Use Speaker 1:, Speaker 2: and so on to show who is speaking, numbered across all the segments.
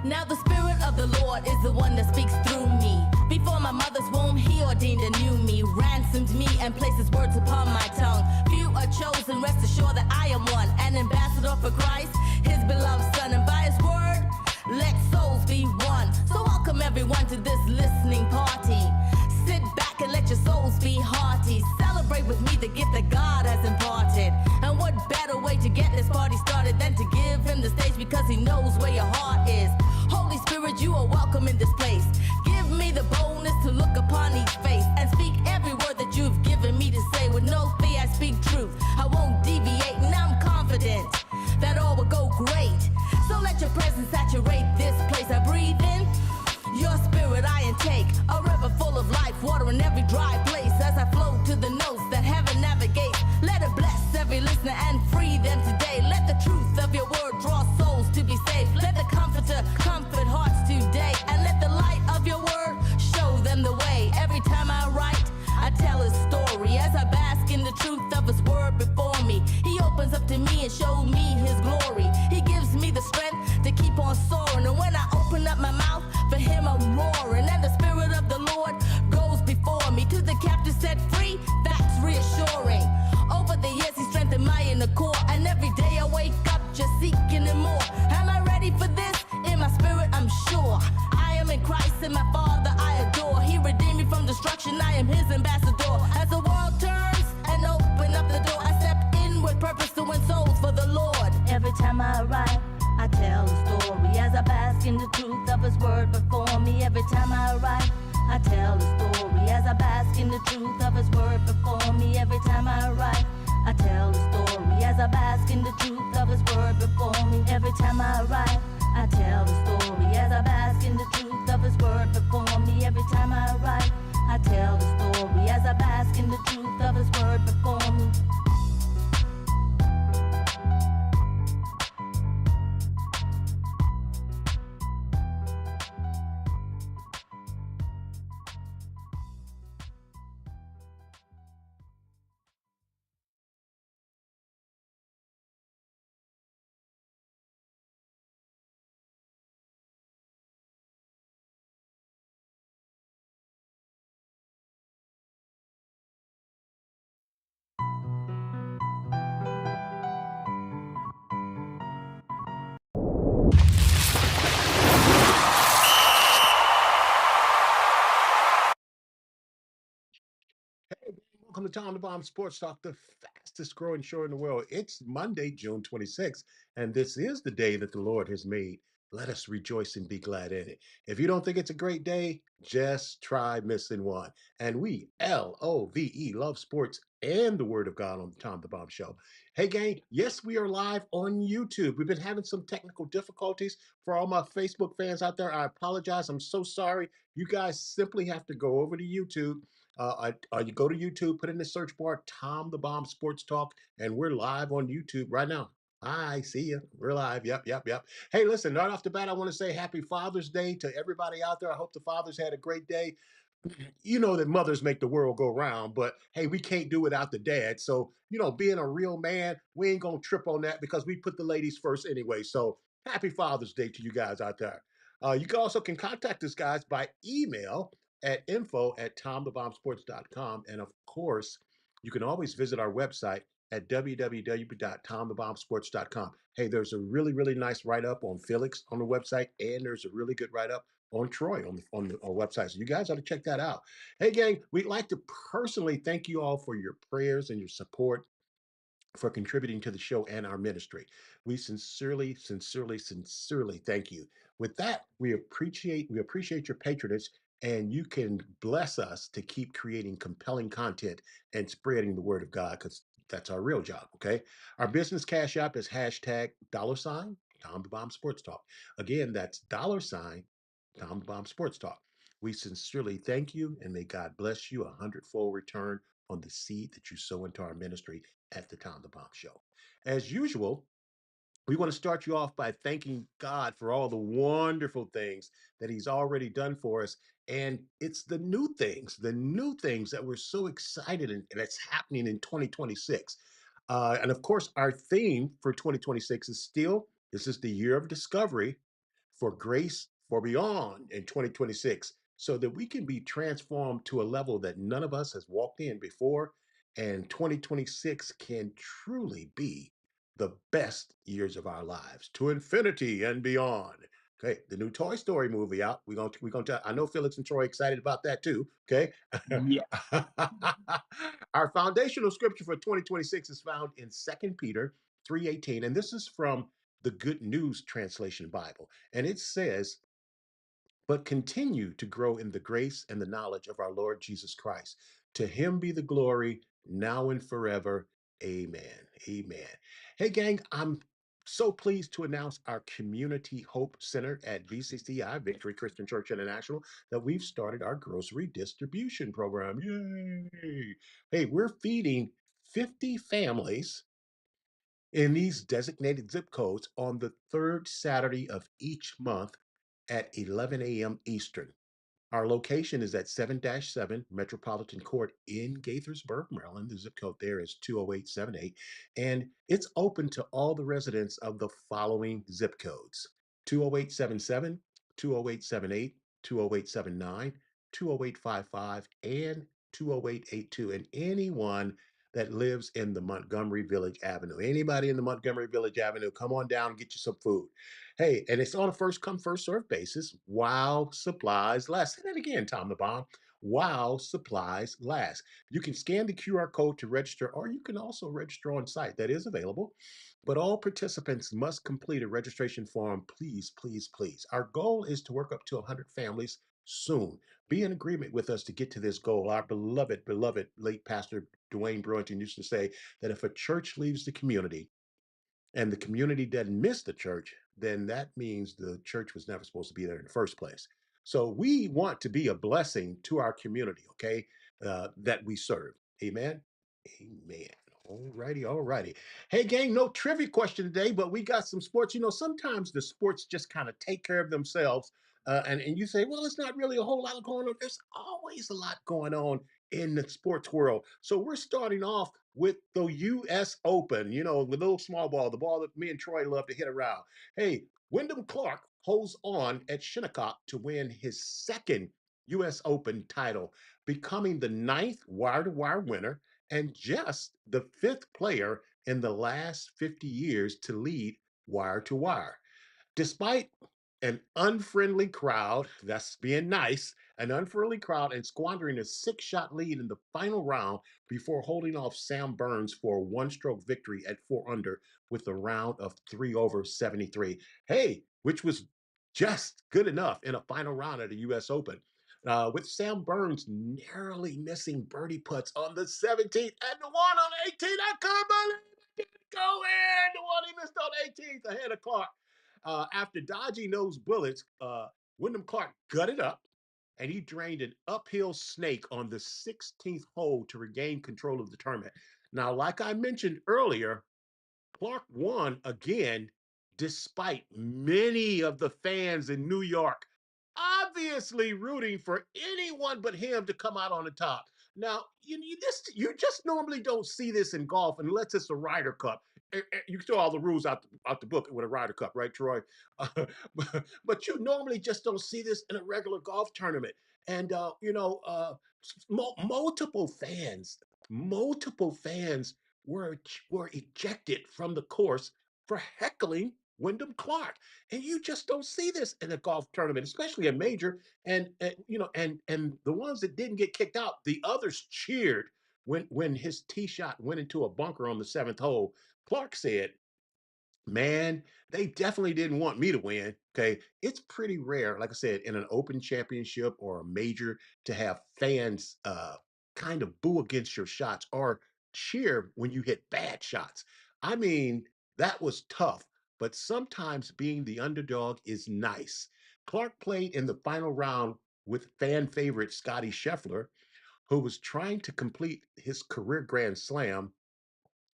Speaker 1: Now the Spirit of the Lord is the one that speaks through me. Before my mother's womb, he ordained and knew me, ransomed me, and placed his words upon my tongue. Few are chosen, rest assured that I am one, an ambassador for Christ, his beloved son, and by his word, let souls be one. So welcome everyone to this listening party. Sit back and let your souls be hearty. Celebrate with me the gift that God has imparted. And what better way to get this party started than to give him the stage, because he knows where your heart is. Holy Spirit, you are welcome in this place. Give me the boldness to look upon each face and speak every word that you've given me to say. With no fear I speak truth, I won't deviate, and I'm confident that all will go great. So let your presence saturate this place. I breathe in your spirit, I intake a river full of life, water in every dry place. As I flow to the notes that heaven navigates, let it bless every listener and free them today. Let the truth of your word draw souls to be saved. Let the comforter comfort hearts today, and let the light of your word show them the way. Every time I write, I tell his story as I bask in the truth of his word before me. He opens up to me and shows me his glory. He gives me the strength to keep on soaring, and when I open up my mouth, for him I'm roaring, and the Spirit of the Lord goes before me. To the captive set free, that's reassuring. Over the years he strengthened my inner core, and every day I wake up just seeking him more. Am I ready for this? In my spirit I'm sure. I am in Christ and my Father I adore. He redeemed me from destruction, I am his ambassador. As the world turns and open up the door, I step in with purpose to win souls for the Lord. Every time I write, I tell a story as I bask in the truth of his word before me. Every time I write, I tell a story as I bask in the truth of his word before me. Every time I write, I tell a story as I bask in the truth of his word before me. Every time I write, I tell a story as I bask in the truth of his word before me. Every time I write, I tell the story as I bask in the truth of his word before me.
Speaker 2: Welcome to Tom the Bomb Sports Talk, the fastest growing show in the world. It's Monday, June 26th, and this is the day that the Lord has made. Let us rejoice and be glad in it. If you don't think it's a great day, just try missing one. And we, LOVE, love sports and the Word of God on the Tom the Bomb Show. Hey, gang, yes, we are live on YouTube. We've been having some technical difficulties. For all my Facebook fans out there, I apologize. I'm so sorry. You guys simply have to go over to YouTube. You go to YouTube, put in the search bar, Tom the Bomb Sports Talk, and we're live on YouTube right now. Hi, see you. We're live. Yep. Hey, listen, right off the bat, I want to say happy Father's Day to everybody out there. I hope the fathers had a great day. You know that mothers make the world go round, but hey, we can't do without the dad. So, being a real man, we ain't going to trip on that because we put the ladies first anyway. So, happy Father's Day to you guys out there. You can contact us, guys, by email at info@tomthebombsports.com. And of course, you can always visit our website at www.tomthebombsports.com. Hey, there's a really, really nice write-up on Felix on the website, and there's a really good write-up on Troy on the website. So you guys ought to check that out. Hey, gang, we'd like to personally thank you all for your prayers and your support for contributing to the show and our ministry. We sincerely thank you. With that, we appreciate your patronage, and you can bless us to keep creating compelling content and spreading the word of God, because that's our real job, okay? Our business cash app is hashtag $ Tom the Bomb Sports Talk. Again, that's $ Tom the Bomb Sports Talk. We sincerely thank you, and may God bless you 100-fold return on the seed that you sow into our ministry at the Tom the Bomb Show. As usual, we want to start you off by thanking God for all the wonderful things that he's already done for us. And it's the new things that we're so excited and that's happening in 2026. And of course, our theme for 2026 is still, this is the year of discovery for grace for beyond in 2026 so that we can be transformed to a level that none of us has walked in before. And 2026 can truly be the best years of our lives to infinity and beyond. Okay, the new Toy Story movie out. We're gonna tell. I know Felix and Troy excited about that too. Okay,
Speaker 3: Yeah.
Speaker 2: our foundational scripture for 2026 is found in 2 Peter 3:18, and this is from the Good News Translation Bible, and it says, but continue to grow in the grace and the knowledge of our Lord Jesus Christ. To him be the glory now and forever. Amen. Amen. Hey, gang, I'm so pleased to announce our Community Hope Center at VCCI, Victory Christian Church International, that we've started our grocery distribution program. Yay! Hey, we're feeding 50 families in these designated zip codes on the third Saturday of each month at 11 a.m. Eastern. Our location is at 7-7 Metropolitan Court in Gaithersburg, Maryland. The zip code there is 20878. And it's open to all the residents of the following zip codes: 20877, 20878, 20879, 20855, and 20882. And anyone that lives in the Montgomery Village Avenue. Anybody in the Montgomery Village Avenue, come on down and get you some food. Hey, and it's on a first come, first served basis while supplies last. Say that again, Tom the Bomb. While supplies last. You can scan the QR code to register, or you can also register on site. That is available. But all participants must complete a registration form. Please, please, please. Our goal is to work up to 100 families soon. Be in agreement with us to get to this goal. Our beloved, beloved late pastor Dwayne Brewington used to say that if a church leaves the community, and the community doesn't miss the church, then that means the church was never supposed to be there in the first place. So we want to be a blessing to our community, okay, that we serve. Amen. Amen. All righty, all righty. Hey, gang, no trivia question today, but we got some sports. You know, sometimes the sports just kind of take care of themselves. And you say, well, it's not really a whole lot going on. There's always a lot going on in the sports world. So we're starting off with the US Open, you know, the little small ball, the ball that me and Troy love to hit around. Hey, Wyndham Clark holds on at Shinnecock to win his second US Open title, becoming the ninth wire to wire winner and just the fifth player in the last 50 years to lead wire to wire. Despite an unfriendly crowd, that's being nice, an unfriendly crowd, and squandering a 6 shot lead in the final round before holding off Sam Burns for a one-stroke victory at 4 under with a round of 3 over 73. Hey, which was just good enough in a final round at the US Open. With Sam Burns narrowly missing birdie putts on the 17th and the one on 18th. I can't believe it didn't go in. The one he missed on 18th ahead of Clark. After dodging those bullets, Wyndham Clark gutted up and he drained an uphill snake on the 16th hole to regain control of the tournament. Now, like I mentioned earlier, Clark won again, despite many of the fans in New York obviously rooting for anyone but him to come out on the top. Now, you just normally don't see this in golf unless it's a Ryder Cup. You throw all the rules out the book with a Ryder Cup, right, Troy? But you normally just don't see this in a regular golf tournament. And multiple fans were ejected from the course for heckling Wyndham Clark. And you just don't see this in a golf tournament, especially a major. And the ones that didn't get kicked out, the others cheered when his tee shot went into a bunker on the seventh hole. Clark said, man, they definitely didn't want me to win. Okay. It's pretty rare, like I said, in an open championship or a major to have fans kind of boo against your shots or cheer when you hit bad shots. I mean, that was tough, but sometimes being the underdog is nice. Clark played in the final round with fan favorite Scotty Scheffler, who was trying to complete his career Grand Slam,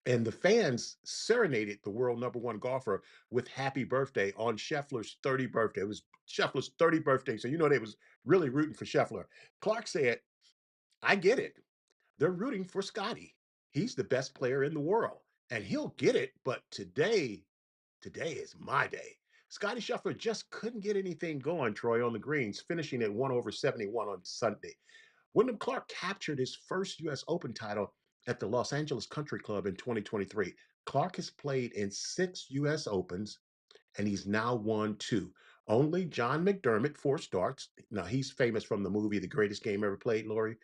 Speaker 2: and the fans serenaded the world number one golfer with happy birthday on Scheffler's 30th birthday. It was Scheffler's 30th birthday. So, they was really rooting for Scheffler. Clark said, I get it. They're rooting for Scotty. He's the best player in the world and he'll get it. But today is my day. Scotty Scheffler just couldn't get anything going, Troy, on the greens, finishing at 1 over 71 on Sunday. Wyndham Clark captured his first U.S. Open title at the Los Angeles Country Club in 2023. Clark has played in 6 U.S. Opens, and he's now won 2. Only John McDermott, 4 starts. Now he's famous from the movie The Greatest Game Ever Played, Lori,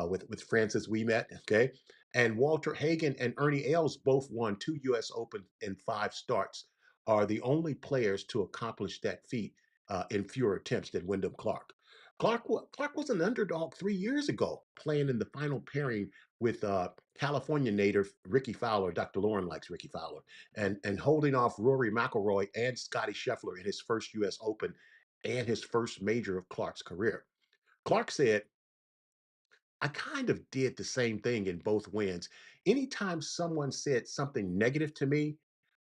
Speaker 2: with Francis Ouimet. Okay, and Walter Hagen and Ernie Els both won 2 U.S. Opens in 5 starts. Are the only players to accomplish that feat in fewer attempts than Wyndham Clark. Clark was an underdog 3 years ago, playing in the final pairing with California native Ricky Fowler. Dr. Lauren likes Ricky Fowler, and holding off Rory McIlroy and Scotty Scheffler in his first U.S. Open and his first major of Clark's career. Clark said, I kind of did the same thing in both wins. Anytime someone said something negative to me,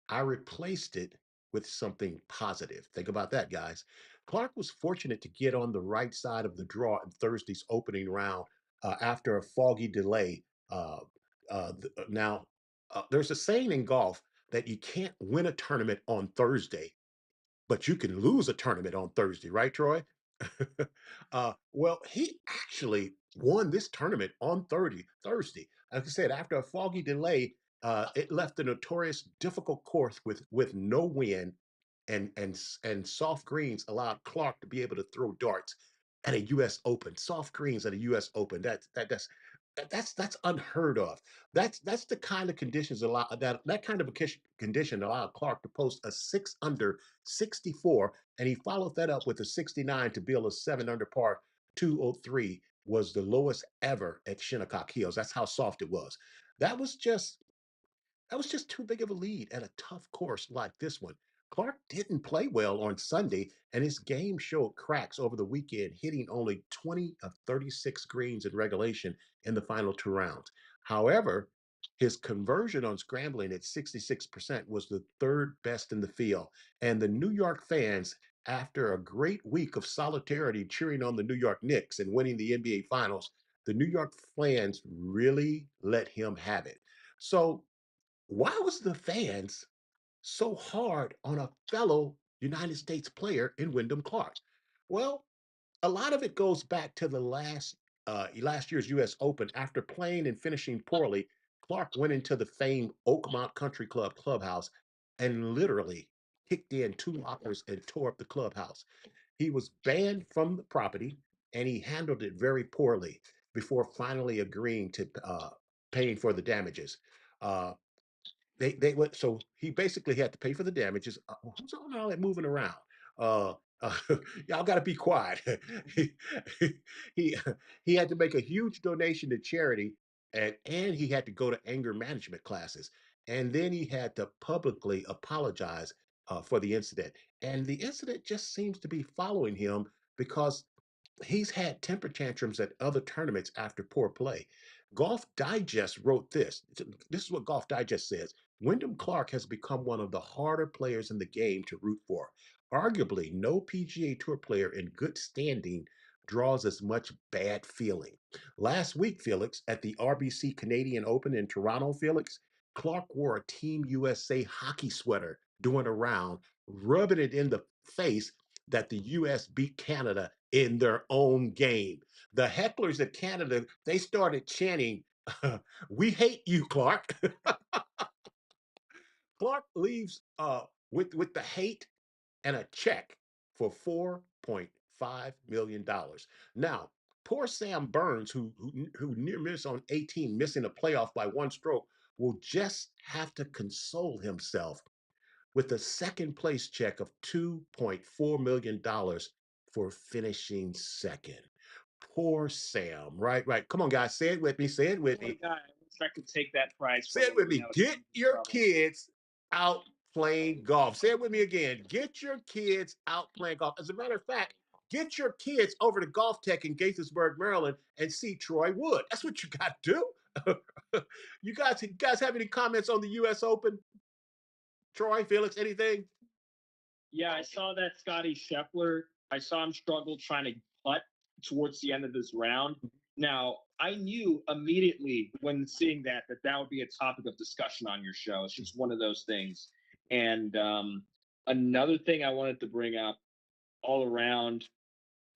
Speaker 2: I replaced it with something positive. Think about that, guys. Clark was fortunate to get on the right side of the draw in Thursday's opening round after a foggy delay. There's a saying in golf that you can't win a tournament on Thursday, but you can lose a tournament on Thursday, right, Troy? Well, he actually won this tournament on Thursday. Like I said, after a foggy delay, it left the notorious difficult course with no wind, and soft greens allowed Clark to be able to throw darts at a U.S. Open. Soft greens at a U.S. Open. That's unheard of. That's the kind of conditions allow that kind of a condition allowed Clark to post a 6 under 64, and he followed that up with a 69 to build a 7 under par 203, was the lowest ever at Shinnecock Hills. That's how soft it was. That was just that was just too big of a lead at a tough course like this one. Clark didn't play well on Sunday, and his game showed cracks over the weekend, hitting only 20 of 36 greens in regulation in the final 2 rounds. However, his conversion on scrambling at 66% was the third best in the field. And the New York fans, after a great week of solidarity cheering on the New York Knicks and winning the NBA Finals, the New York fans really let him have it. So, why was the fans so hard on a fellow United States player in Wyndham Clark? Well, a lot of it goes back to the last year's U.S. Open. After playing and finishing poorly, Clark went into the famed Oakmont Country Club clubhouse and literally kicked in 2 lockers and tore up the clubhouse. He was banned from the property, and he handled it very poorly before finally agreeing to paying for the damages. Uh, they went, so he basically had to pay for the damages. Who's on all that moving around? Uh, uh, y'all got to be quiet. he, he he had to make a huge donation to charity, and he had to go to anger management classes, and then he had to publicly apologize for the incident. And the incident just seems to be following him because he's had temper tantrums at other tournaments after poor play. Golf Digest wrote this. This is what Golf Digest says. Wyndham Clark has become one of the harder players in the game to root for. Arguably, no PGA Tour player in good standing draws as much bad feeling. Last week, Felix, at the RBC Canadian Open in Toronto, Felix, Clark wore a Team USA hockey sweater doing a round, rubbing it in the face that the US beat Canada in their own game. The hecklers at Canada, they started chanting, "We hate you, Clark." Clark leaves with the hate and a check for $4.5 million. Now, poor Sam Burns, who near missed on 18, missing a playoff by 1 stroke, will just have to console himself with a second place check of $2.4 million for finishing second. Poor Sam. Right, right. Come on, guys. Say it with me. Say it with
Speaker 3: Poor
Speaker 2: me.
Speaker 3: guy. I wish I could take that prize
Speaker 2: Say
Speaker 3: from
Speaker 2: it
Speaker 3: him,
Speaker 2: with
Speaker 3: but
Speaker 2: me.
Speaker 3: now it's
Speaker 2: Get
Speaker 3: in
Speaker 2: your
Speaker 3: trouble.
Speaker 2: kids out playing golf. Say it with me again. Get your kids out playing golf. As a matter of fact, get your kids over to Golf Tech in Gaithersburg, Maryland, and see Troy Wood. That's what you got to do. You guys have any comments on the U.S. Open? Troy, Felix, anything?
Speaker 3: Yeah, I saw that Scotty Scheffler. I saw him struggle trying to putt towards the end of this round. Now, I knew immediately when seeing that that would be a topic of discussion on your show. It's just one of those things. And Another thing I wanted to bring up all around,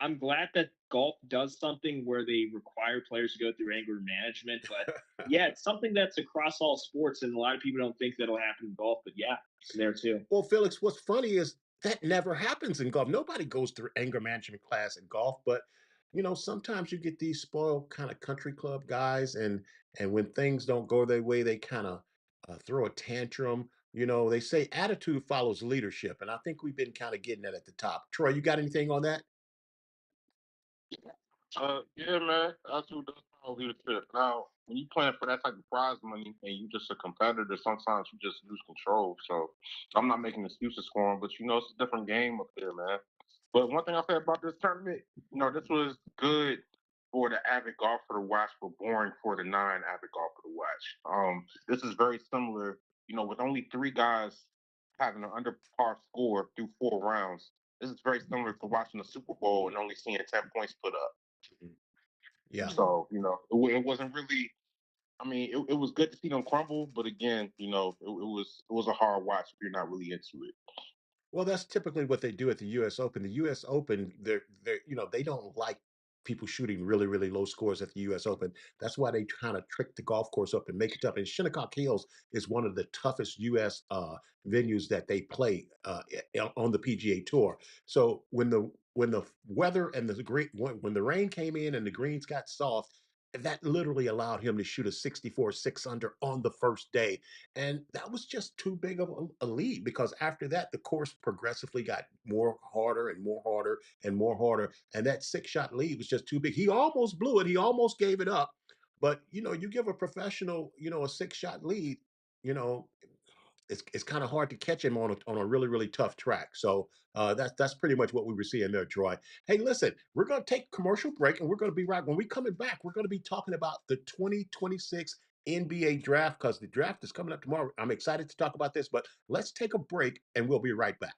Speaker 3: I'm glad that golf does something where they require players to go through anger management. But yeah, it's something that's across all sports, and a lot of people don't think that'll happen in golf. But yeah, it's there too.
Speaker 2: Well, Felix, what's funny is that never happens in golf. Nobody goes through anger management class in golf, but sometimes you get these spoiled kind of country club guys, and when things don't go their way, they kind of throw a tantrum. They say attitude follows leadership, and I think we've been kind of getting that at the top. Troy, you got anything on that?
Speaker 4: Yeah, man, that's what does follow leadership. Now, when you playing for that type of prize money and you just a competitor, sometimes you just lose control. So I'm not making excuses for him, but it's a different game up there, man. But one thing I say about this tournament, this was good for the avid golfer to watch, but boring for the non-avid golfer to watch. This is very similar, with only three guys having an under par score through 4 rounds. This is very similar to watching the Super Bowl and only seeing 10 points put up.
Speaker 2: Mhm. Yeah.
Speaker 4: So, it wasn't really. I mean, it was good to see them crumble, but again, it was a hard watch if you're not really into it.
Speaker 2: Well, that's typically what they do at the U.S. Open. The U.S. Open, they don't like people shooting really, really low scores at the U.S. Open. That's why they kind of trick the golf course up and make it tough. And Shinnecock Hills is one of the toughest U.S. Venues that they play on the PGA Tour. So when the weather and the green when the rain came in and the greens got soft, that literally allowed him to shoot a 64 6 under on the first day. And that was just too big of a lead because after that, the course progressively got more harder and more harder and more harder. And that 6 shot lead was just too big. He almost blew it. He almost gave it up. But, you give a professional, a 6 shot lead, you know, it's kind of hard to catch him on a really, really tough track. So that's pretty much what we were seeing there, Troy. Hey, listen, we're going to take a commercial break and we're going to be right when we coming back. We're going to be talking about the 2026 NBA draft because the draft is coming up tomorrow. I'm excited to talk about this, but let's take a break and we'll be right back.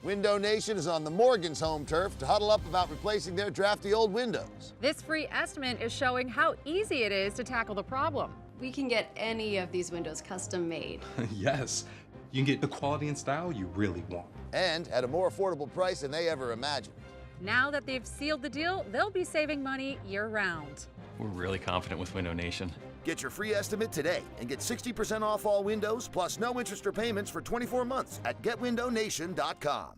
Speaker 5: Window Nation is on the Morgan's home turf to huddle up about replacing their drafty old windows.
Speaker 6: This free estimate is showing how easy it is to tackle the problem.
Speaker 7: We can get any of these windows custom made.
Speaker 8: Yes, you can get the quality and style you really want.
Speaker 5: And at a more affordable price than they ever imagined.
Speaker 6: Now that they've sealed the deal, they'll be saving money year-round.
Speaker 9: We're really confident with Window Nation.
Speaker 5: Get your free estimate today and get 60% off all windows plus no interest or payments for 24 months at getwindownation.com.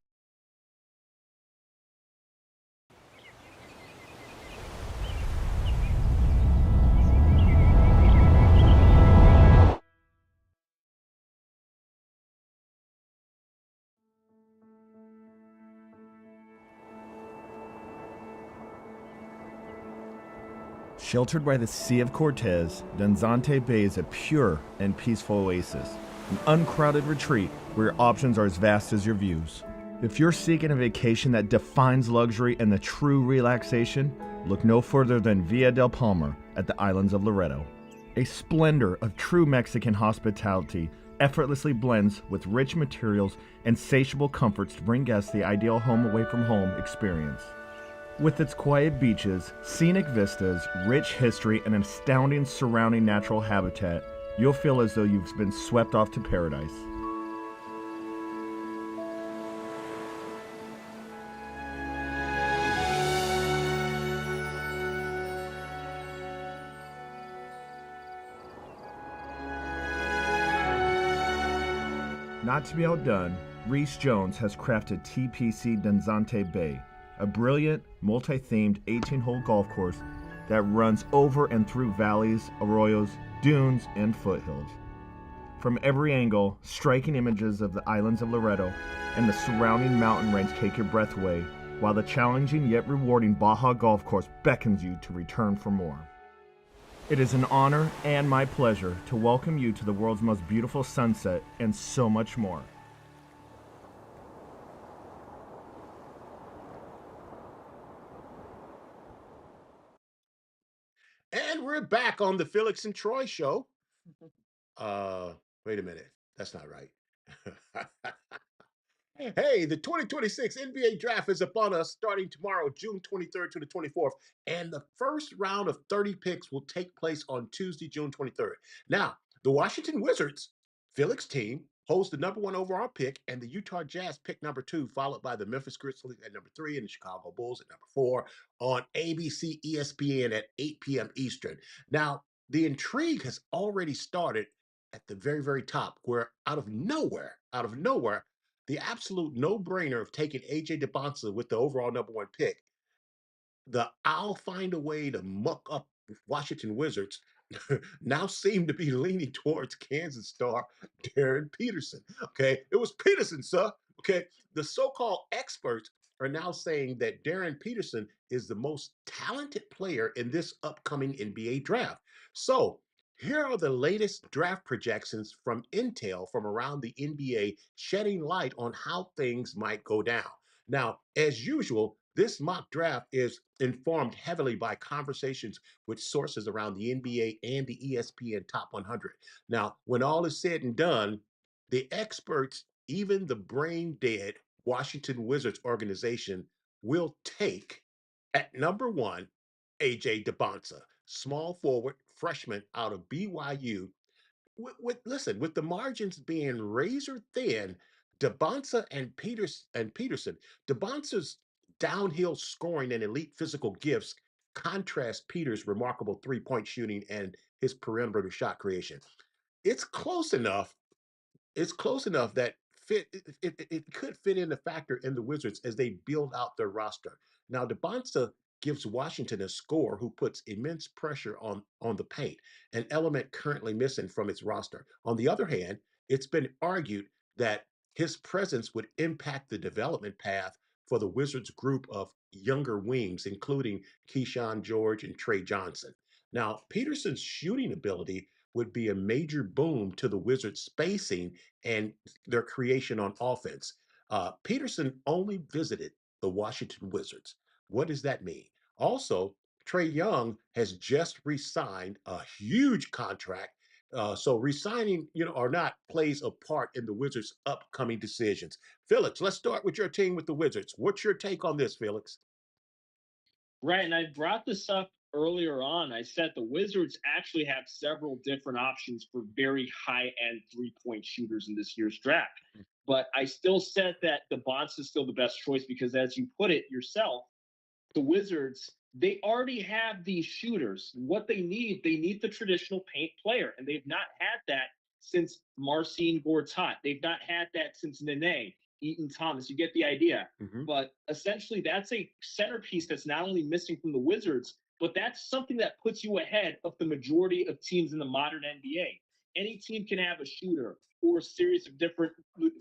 Speaker 10: Sheltered by the Sea of Cortez, Danzante Bay is a pure and peaceful oasis, an uncrowded retreat where your options are as vast as your views. If you're seeking a vacation that defines luxury and the true relaxation, look no further than Villa del Palmar at the islands of Loreto. A splendor of true Mexican hospitality effortlessly blends with rich materials and insatiable comforts to bring guests the ideal home away from home experience. With its quiet beaches, scenic vistas, rich history, and an astounding surrounding natural habitat, you'll feel as though you've been swept off to paradise. Not to be outdone, Reese Jones has crafted TPC Danzante Bay, a brilliant, multi-themed 18-hole golf course that runs over and through valleys, arroyos, dunes, and foothills. From every angle, striking images of the islands of Loreto and the surrounding mountain range take your breath away, while the challenging yet rewarding Baja golf course beckons you to return for more. It is an honor and my pleasure to welcome you to the world's most beautiful sunset and so much more.
Speaker 2: And we're back on the Felix and Troy show. Wait a minute. That's not right. Hey, the 2026 NBA draft is upon us starting tomorrow, June 23rd to the 24th. And the first round of 30 picks will take place on Tuesday, June 23rd. Now, the Washington Wizards, Felix team, holds the #1 overall pick, and the Utah Jazz pick #2, followed by the Memphis Grizzlies at #3 and the Chicago Bulls at #4 on ABC ESPN at 8 p.m. Eastern. Now, the intrigue has already started at the very, very top, where out of nowhere, the absolute no-brainer of taking AJ DeBonsa with the overall #1 pick, the I'll find a way to muck up Washington Wizards now seem to be leaning towards Kansas star Darren Peterson. Okay. It was Peterson, sir. Okay. The so called experts are now saying that Darren Peterson is the most talented player in this upcoming NBA draft. So, here are the latest draft projections from Intel from around the NBA, shedding light on how things might go down. Now, as usual, this mock draft is informed heavily by conversations with sources around the NBA and the ESPN Top 100. Now, when all is said and done, the experts, even the brain dead Washington Wizards organization, will take at #1 AJ DeBonsa, small forward freshman out of BYU. With the margins being razor thin, DeBonsa and Peterson, DeBonsa's downhill scoring and elite physical gifts contrast Peters' remarkable three-point shooting and his perimeter shot creation. It's close enough that it could fit in the factor in the Wizards as they build out their roster. Now, DeBonsa gives Washington a scorer who puts immense pressure on the paint, an element currently missing from its roster. On the other hand, it's been argued that his presence would impact the development path for the Wizards group of younger wings, including Keyshawn George and Trey Johnson. Now, Peterson's shooting ability would be a major boom to the Wizards' spacing and their creation on offense. Peterson only visited the Washington Wizards. What does that mean? Also, Trey Young has just re-signed a huge contract. So resigning, or not, plays a part in the Wizards' upcoming decisions. Felix, let's start with your team with the Wizards. What's your take on this, Felix?
Speaker 3: Right. And I brought this up earlier on. I said the Wizards actually have several different options for very high end 3-point shooters in this year's draft. But I still said that the Bonds is still the best choice because, as you put it yourself, the Wizards, they already have these shooters. What they need the traditional paint player. And they've not had that since Marcin Gortat. They've not had that since Nene, Eaton Thomas. You get the idea.
Speaker 2: Mhm.
Speaker 3: But essentially, that's a centerpiece that's not only missing from the Wizards, but that's something that puts you ahead of the majority of teams in the modern NBA. Any team can have a shooter or a series of different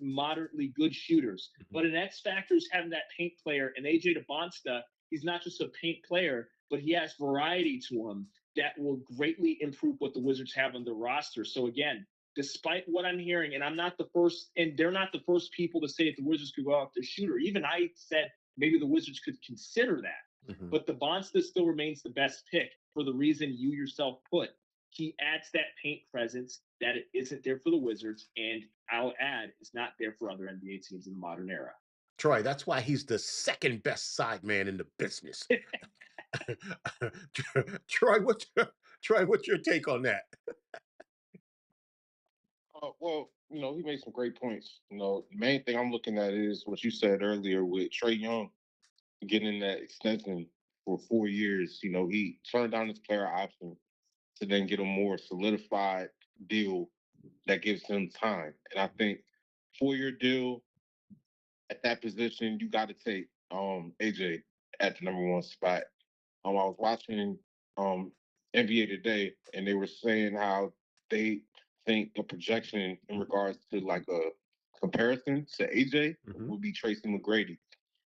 Speaker 3: moderately good shooters. But an X factor is having that paint player, and AJ DeBonsta, he's not just a paint player, but he has variety to him that will greatly improve what the Wizards have on their roster. So again, despite what I'm hearing, and I'm not the first, and they're not the first people to say that the Wizards could go after shooter. Even I said maybe the Wizards could consider that.
Speaker 2: Mhm.
Speaker 3: But the Bonsta still remains the best pick for the reason you yourself put. He adds that paint presence that it isn't there for the Wizards, and I'll add, it's not there for other NBA teams in the modern era.
Speaker 2: Troy, that's why he's the second best side man in the business. Troy, what's your take on that?
Speaker 4: Well, he made some great points. The main thing I'm looking at is what you said earlier with Trey Young getting that extension for 4 years. He turned down his player option to then get a more solidified deal that gives him time. And I think 4-year deal at that position, you got to take AJ at the #1 spot. I was watching NBA Today, and they were saying how they think the projection in regards to like a comparison to AJ would be Tracy McGrady.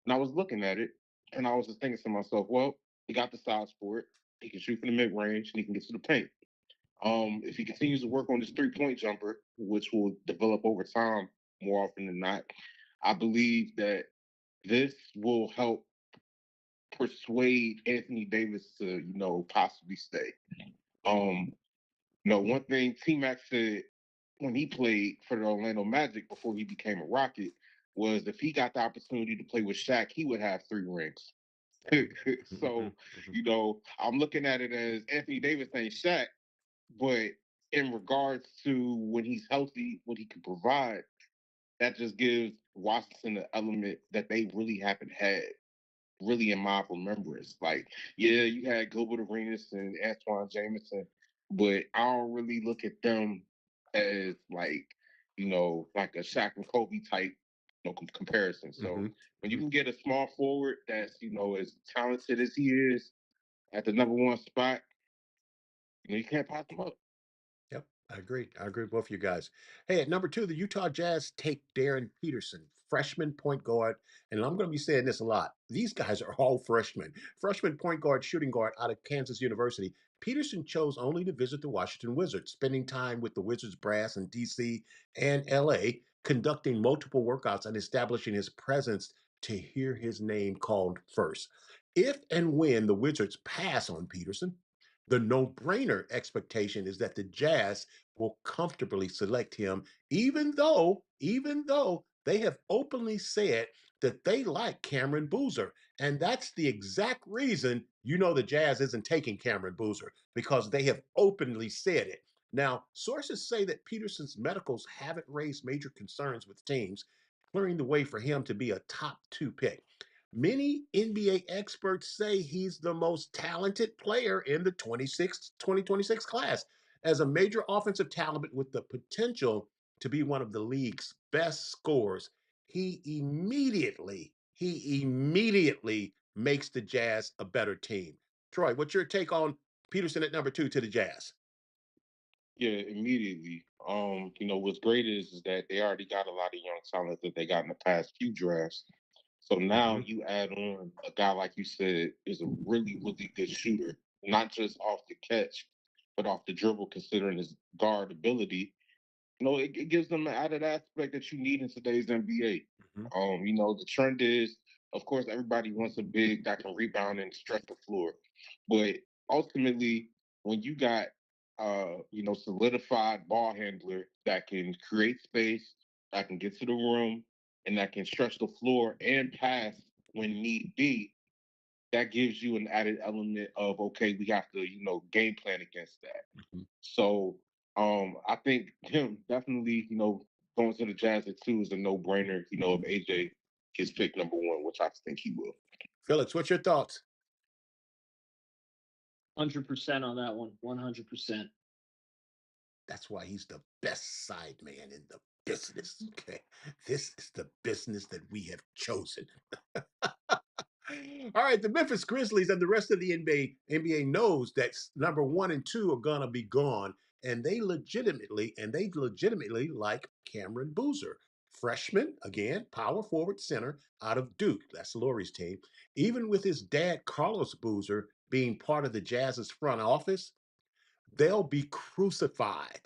Speaker 4: And I was looking at it, and I was just thinking to myself, well, he got the size for it. He can shoot from the mid range, and he can get to the paint. If he continues to work on his 3-point jumper, which will develop over time more often than not, I believe that this will help persuade Anthony Davis to, possibly stay. One thing T-Mac said when he played for the Orlando Magic before he became a Rocket was if he got the opportunity to play with Shaq, he would have 3 rings. So, I'm looking at it as Anthony Davis ain't Shaq, but in regards to when he's healthy, what he can provide, that just gives Washington the element that they really haven't had, really in my remembrance. Like, yeah, you had Gilbert Arenas and Antoine Jameson, but I don't really look at them as like, like a Shaq and Kobe type, comparison. So when you can get a small forward that's, as talented as he is at the number one spot, you can't pass him up.
Speaker 2: Yep, I agree. I agree with both of you guys. Hey, at number two, the Utah Jazz take Darren Peterson, freshman point guard. And I'm going to be saying this a lot. These guys are all freshmen. Freshman point guard, shooting guard out of Kansas University. Peterson chose only to visit the Washington Wizards, spending time with the Wizards brass in DC and LA, conducting multiple workouts and establishing his presence to hear his name called first. If and when the Wizards pass on Peterson, the no-brainer expectation is that the Jazz will comfortably select him, even though they have openly said that they like Cameron Boozer. And that's the exact reason the Jazz isn't taking Cameron Boozer, because they have openly said it. Now, sources say that Peterson's medicals haven't raised major concerns with teams, clearing the way for him to be a top 2 pick. Many NBA experts say he's the most talented player in the 2026 class, as a major offensive talent with the potential to be one of the league's best scorers. He immediately makes the Jazz a better team. Troy, what's your take on Peterson at number 2 to the Jazz?
Speaker 4: Yeah, immediately. What's great is that they already got a lot of young talent that they got in the past few drafts. So now you add on a guy, like you said, is a really, really good shooter, not just off the catch, but off the dribble, considering his guard ability. It gives them an added aspect that you need in today's NBA. The trend is, of course, everybody wants a big that can rebound and stretch the floor. But ultimately, when you got solidified ball handler that can create space, that can get to the room, and that can stretch the floor and pass when need be, that gives you an added element of, okay, we have to, game plan against that. So I think him definitely, going to the Jazz at 2 is a no-brainer, if AJ gets picked number 1, which I think he will.
Speaker 2: Felix, what's your thoughts?
Speaker 3: 100% on that one. 100%.
Speaker 2: That's why he's the best side man in the business. Okay. This is the business that we have chosen. All right, the Memphis Grizzlies and the rest of the NBA knows that number 1 and 2 are gonna be gone, and they legitimately like Cameron Boozer, freshman, again, power forward center out of Duke. That's Laurie's team. Even with his dad Carlos Boozer being part of the Jazz's front office, they'll be crucified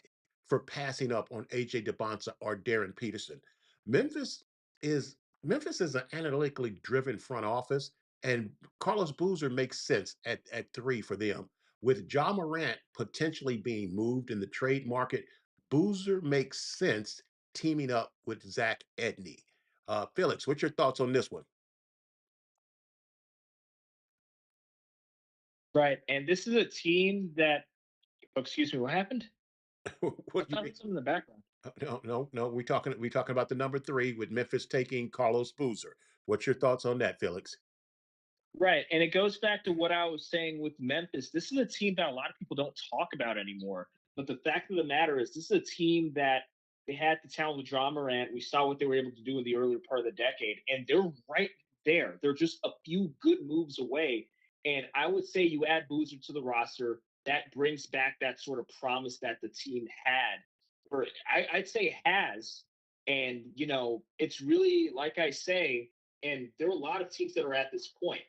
Speaker 2: for passing up on AJ DeBonsa or Darren Peterson. Memphis is Memphis is an analytically driven front office, and Carlos Boozer makes sense at 3 for them. With Ja Morant potentially being moved in the trade market, Boozer makes sense teaming up with Zach Edney. Felix, what's your thoughts on this one?
Speaker 3: Right. And this is a team that, oh, excuse me, what happened?
Speaker 2: What
Speaker 3: I
Speaker 2: you mean?
Speaker 3: found something in the background.
Speaker 2: No. We talking about the number 3 with Memphis taking Carlos Boozer. What's your thoughts on that, Felix?
Speaker 3: Right. And it goes back to what I was saying with Memphis. This is a team that a lot of people don't talk about anymore. But the fact of the matter is, this is a team that they had the talent with John Morant. We saw what they were able to do in the earlier part of the decade, and they're right there. They're just a few good moves away. And I would say you add Boozer to the roster, that brings back that sort of promise that the team had, or I'd say has. And, it's really, like I say, and there are a lot of teams that are at this point.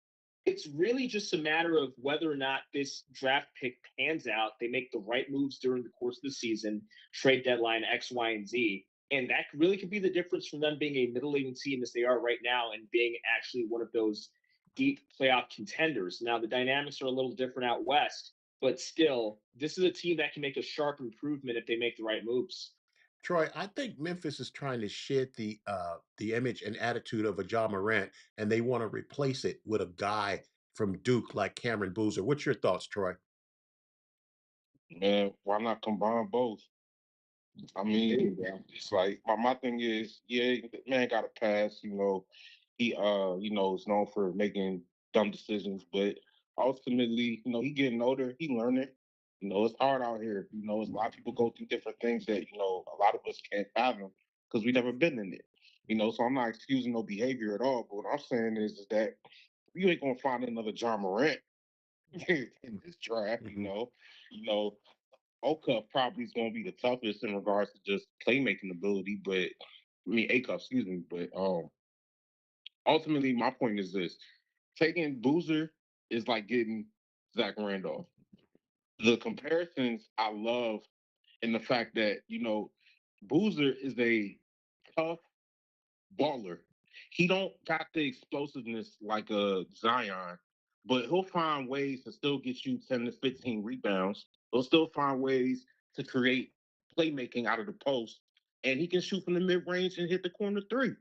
Speaker 3: It's really just a matter of whether or not this draft pick pans out. They make the right moves during the course of the season, trade deadline, X, Y, and Z. And that really could be the difference from them being a middling team as they are right now and being actually one of those deep playoff contenders. Now, the dynamics are a little different out west, but still, this is a team that can make a sharp improvement if they make the right moves.
Speaker 2: Troy, I think Memphis is trying to shed the image and attitude of a Ja Morant, and they want to replace it with a guy from Duke like Cameron Boozer. What's your thoughts, Troy?
Speaker 4: Man, why not combine both? I mean, it's like my thing is, yeah, the man got a pass. He is known for making dumb decisions, but ultimately, he getting older, he learning. It's hard out here. A lot of people go through different things that a lot of us can't fathom because we never been in it. So I'm not excusing no behavior at all. But what I'm saying is that you ain't gonna find another John Morant in this draft. You know, Oka probably is going to be the toughest in regards to just playmaking ability, but I mean A cup, excuse me. But ultimately, my point is this: taking Boozer is like getting Zach Randolph. The comparisons I love in the fact that Boozer is a tough baller. He don't got the explosiveness like a Zion, but he'll find ways to still get you 10 to 15 rebounds. He'll still find ways to create playmaking out of the post, and he can shoot from the mid range and hit the corner three.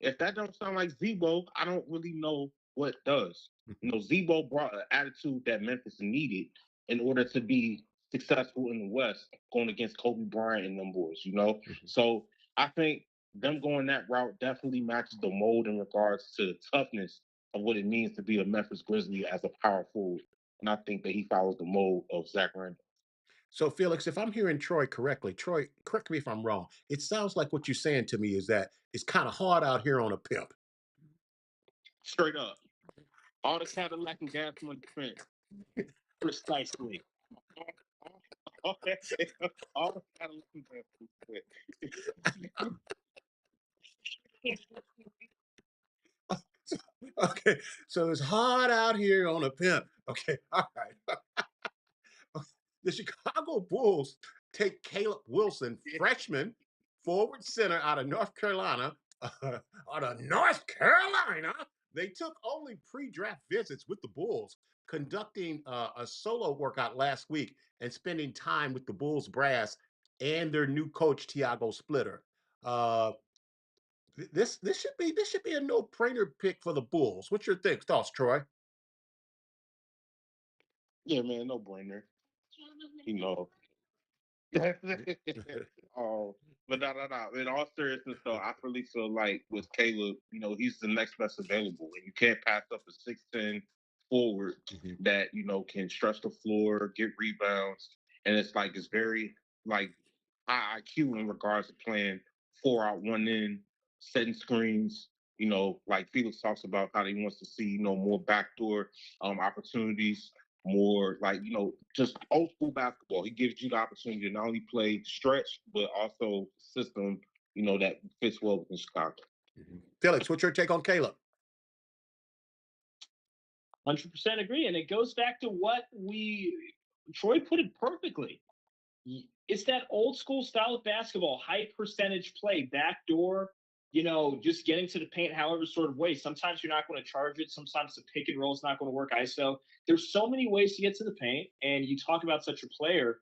Speaker 4: If that don't sound like Zebo, I don't really know what does. Zebo brought an attitude that Memphis needed in order to be successful in the West, going against Kobe Bryant and them boys. So I think them going that route definitely matches the mold in regards to toughness of what it means to be a Memphis Grizzly as a power forward. And I think that he follows the mold of Zach Randolph.
Speaker 2: So, Felix, if I'm hearing Troy correctly, Troy, correct me if I'm wrong. It sounds like what you're saying to me is that it's kind of hard out here on a pimp.
Speaker 4: Straight up. All the Cadillac and gas money spent. Precisely. All the Cadillac and gas money spent.
Speaker 2: Okay, so it's hard out here on a pimp. Okay, all right. The Chicago Bulls take Caleb Wilson, freshman forward center out of North Carolina. Out of North Carolina, they took only pre-draft visits with the Bulls, conducting a solo workout last week and spending time with the Bulls brass and their new coach Tiago Splitter. Uh, this should be a no-brainer pick for the Bulls. What's your thoughts, Troy?
Speaker 4: Yeah, man, no brainer. You know, um, but no. In all seriousness, though, I really feel like with Caleb, he's the next best available, and you can't pass up a 6'10" forward that can stretch the floor, get rebounds, and it's very like high IQ in regards to playing 4 out, 1 in, setting screens. Like Felix talks about how he wants to see more backdoor opportunities, more like just old school basketball. He gives you the opportunity to not only play stretch but also system that fits well within Chicago.
Speaker 2: Felix, what's your take on Caleb?
Speaker 3: 100% agree. And it goes back to what Troy put it perfectly. It's that old school style of basketball, high percentage play, backdoor, just getting to the paint however sort of way. Sometimes you're not going to charge it. Sometimes the pick and roll is not going to work ISO. There's so many ways to get to the paint. And you talk about such a player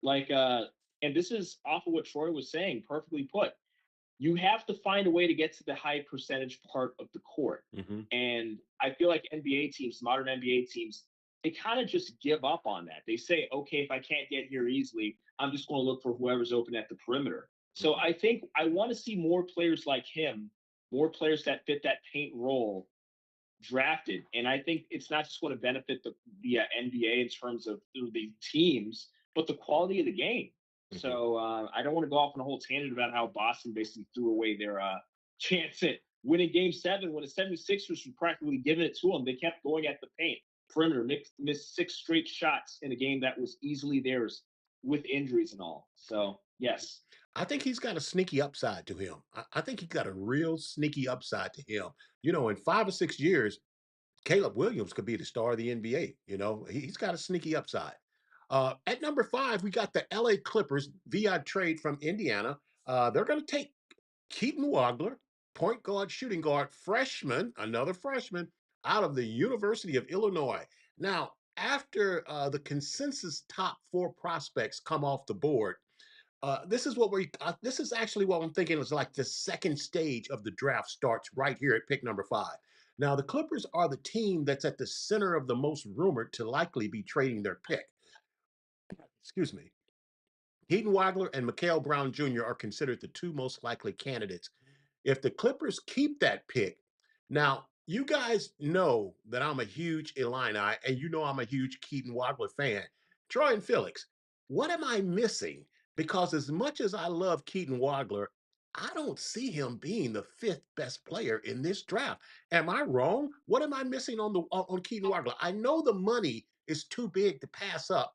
Speaker 3: like, and this is off of what Troy was saying, perfectly put. You have to find a way to get to the high percentage part of the court. And I feel like NBA teams, modern NBA teams, they kind of just give up on that. They say, okay, if I can't get here easily, I'm just going to look for whoever's open at the perimeter. So I think I want to see more players like him, more players that fit that paint role drafted. And I think it's not just going to benefit the NBA in terms of the teams, but the quality of the game. So I don't want to go off on a whole tangent about how Boston basically threw away their chance at winning Game 7 when the 76ers were practically giving it to them. They kept going at the paint perimeter, missed 6 straight shots in a game that was easily theirs with injuries and all. So, yes.
Speaker 2: I think he's got a sneaky upside to him. I think he's got a real sneaky upside to him. In 5 or 6 years, Caleb Williams could be the star of the NBA. He's got a sneaky upside. At number 5, we got the LA Clippers via trade from Indiana. They're going to take Keaton Wagler, point guard, shooting guard, another freshman, out of the University of Illinois. Now, after the consensus top 4 prospects come off the board, this is actually what I'm thinking is like the second stage of the draft starts right here at pick number 5. Now, the Clippers are the team that's at the center of the most rumored to likely be trading their pick. excuse me, Keaton Wagler and Mikael Brown Jr. are considered the two most likely candidates. If the Clippers keep that pick, now you guys know that I'm a huge Illini, and you know I'm a huge Keaton Wagler fan. Troy and Felix, what am I missing? Because as much as I love Keaton Wagler, I don't see him being the fifth best player in this draft. Am I wrong? What am I missing on Keaton Wagler? I know the money is too big to pass up,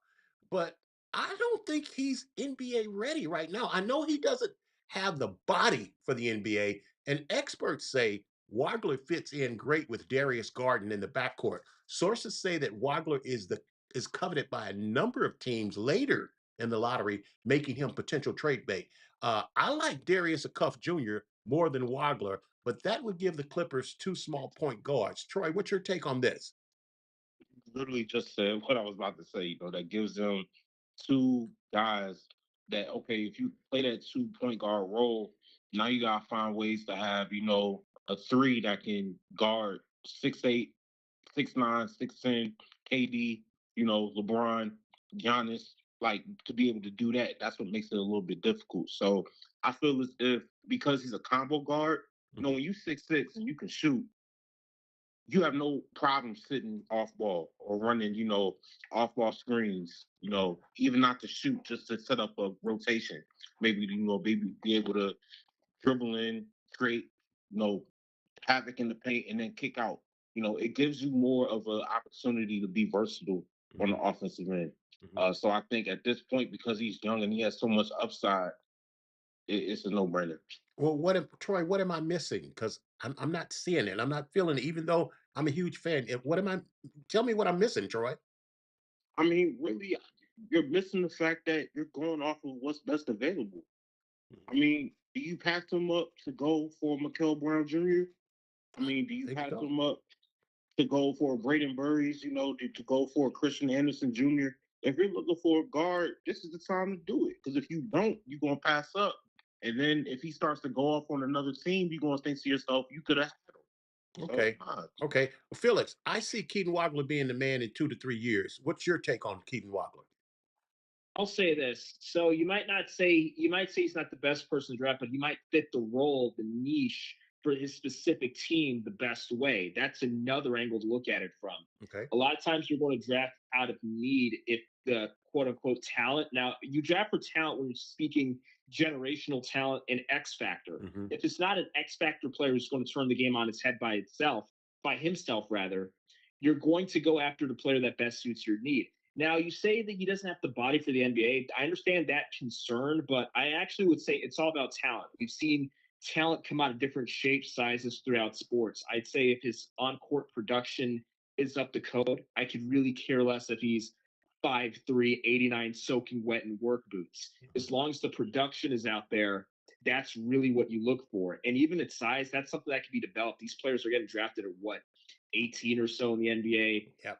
Speaker 2: but I don't think he's NBA ready right now. I know he doesn't have the body for the NBA, and experts say Wagler fits in great with Darius Garden in the backcourt. Sources say that Wagler is coveted by a number of teams later in the lottery, making him potential trade bait. I like Darius Acuff Jr. more than Wagler, but that would give the Clippers two small point guards. Troy, what's your take on this?
Speaker 4: Literally just said what I was about to say. That gives them two guys that, okay, if you play that 2 point guard role, now you gotta find ways to have a three that can guard 6'8", 6'9", 6'10", KD, LeBron, Giannis, like to be able to do that. That's what makes it a little bit difficult. So I feel as if because he's a combo guard, when you 6'6" and you can shoot, you have no problem sitting off ball or running, off ball screens, even not to shoot, just to set up a rotation. Maybe be able to dribble in, create, havoc in the paint, and then kick out. It gives you more of an opportunity to be versatile on the offensive end. So I think at this point, because he's young and he has so much upside, it's a no-brainer.
Speaker 2: Well, Troy? What am I missing? Because I'm not seeing it. I'm not feeling it. Even though I'm a huge fan, what am I? Tell me what I'm missing, Troy.
Speaker 4: I mean, really, you're missing the fact that you're going off of what's best available. I mean, do you pass him up to go for Mikael Brown Jr.? I mean, do you pass him up to go for Braden Burries, to go for Christian Anderson Jr.? If you're looking for a guard, this is the time to do it. Because if you don't, you're going to pass up. And then if he starts to go off on another team, you're going to think to yourself, you could have had him.
Speaker 2: Okay. Okay. Well, Felix, I see Keaton Wagler being the man in 2 to 3 years. What's your take on Keaton Wagler?
Speaker 3: I'll say this. So you might say he's not the best person to draft, but he might fit the role, the niche for his specific team the best way. That's another angle to look at it from.
Speaker 2: Okay.
Speaker 3: A lot of times you're going to draft out of need if the quote unquote talent. Now you draft for talent when you're speaking generational talent and X factor. If it's not an X factor player who's going to turn the game on its head by himself rather, you're going to go after the player that best suits your need. Now, you say that he doesn't have the body for the NBA. I understand that concern, but I actually would say it's all about talent. We've seen talent come out of different shapes, sizes throughout sports. I'd say if his on-court production is up to code, I could really care less if he's 5'3", 89, soaking wet in work boots. As long as the production is out there, that's really what you look for. And even at size, that's something that can be developed. These players are getting drafted at 18 or so in the NBA.
Speaker 2: Yep.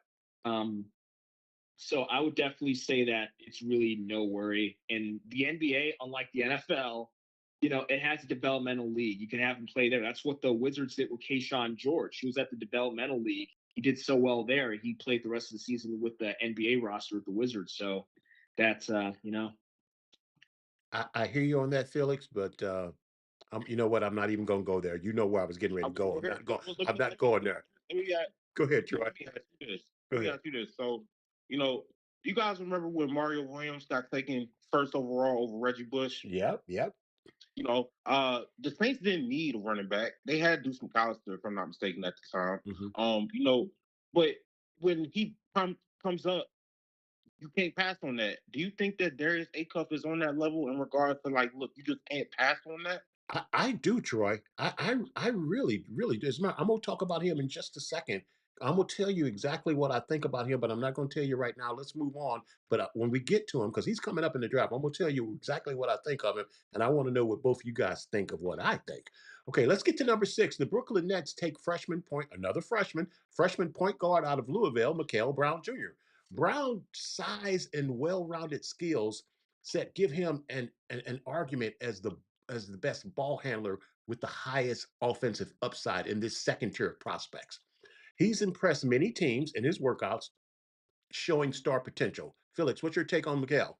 Speaker 3: So I would definitely say that it's really no worry. And the NBA, unlike the NFL, it has a developmental league. You can have him play there. That's what the Wizards did with Keyshawn George. He was at the developmental league. He did so well there. He played the rest of the season with the NBA roster with the Wizards. So that's,
Speaker 2: I hear you on that, Felix, but you know what? I'm not even going to go there. You know where I was getting ready to go. I'm not going there. Go ahead, Troy.
Speaker 4: Let me ask you this. So, you guys remember when Mario Williams got taken first overall over Reggie Bush?
Speaker 2: Yep.
Speaker 4: The Saints didn't need a running back. They had Deuce McAllister, if I'm not mistaken, at the time. But when he comes up, you can't pass on that. Do you think that Darius Acuff is on that level in regards to look, you just can't pass on that?
Speaker 2: I do, Troy. I really, really do. I'm going to talk about him in just a second. I'm going to tell you exactly what I think about him, but I'm not going to tell you right now. Let's move on. But when we get to him, because he's coming up in the draft, I'm going to tell you exactly what I think of him. And I want to know what both you guys think of what I think. Okay, let's get to number 6. The Brooklyn Nets take another freshman point guard out of Louisville, Mikael Brown Jr. Brown's size and well-rounded skills give him an argument as the best ball handler with the highest offensive upside in this second tier of prospects. He's impressed many teams in his workouts, showing star potential. Felix, what's your take on Miguel?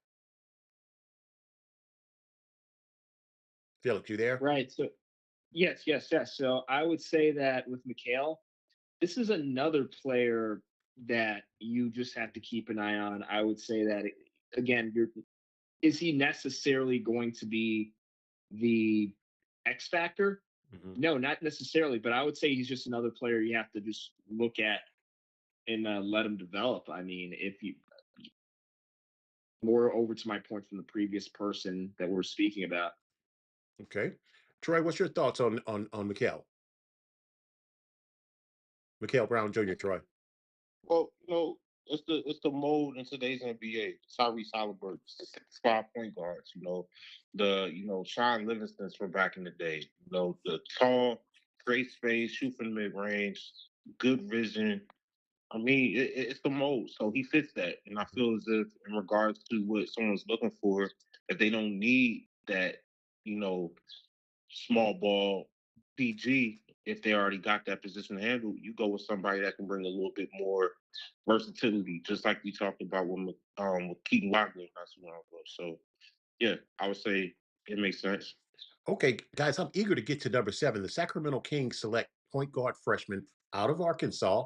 Speaker 2: Felix, you there?
Speaker 3: Right. So yes, yes, yes. So I would say that with Mikhail, this is another player that you just have to keep an eye on. I would say that again, is he necessarily going to be the X factor?
Speaker 2: Mhm.
Speaker 3: No, not necessarily. But I would say he's just another player you have to just look at and let him develop. I mean, if you more over to my point from the previous person that we're speaking about.
Speaker 2: Okay. Troy, what's your thoughts on Mikael? Mikael Brown Jr., Troy.
Speaker 4: Well, it's the mode in today's NBA. Tyrese Halliburton, the 6'5" point guards. Sean Livingston's from back in the day. The tall, great space, shoot from mid range, good vision. I mean, it's the mold, so he fits that. And I feel as if, in regards to what someone's looking for, if they don't need that, you know, small ball PG, if they already got that position handled, you go with somebody that can bring a little bit more versatility, just like we talked about with Keaton Wagner not too long ago. So yeah, I would say it makes sense.
Speaker 2: Okay, guys, I'm eager to get to number 7. The Sacramento Kings select point guard freshman out of Arkansas,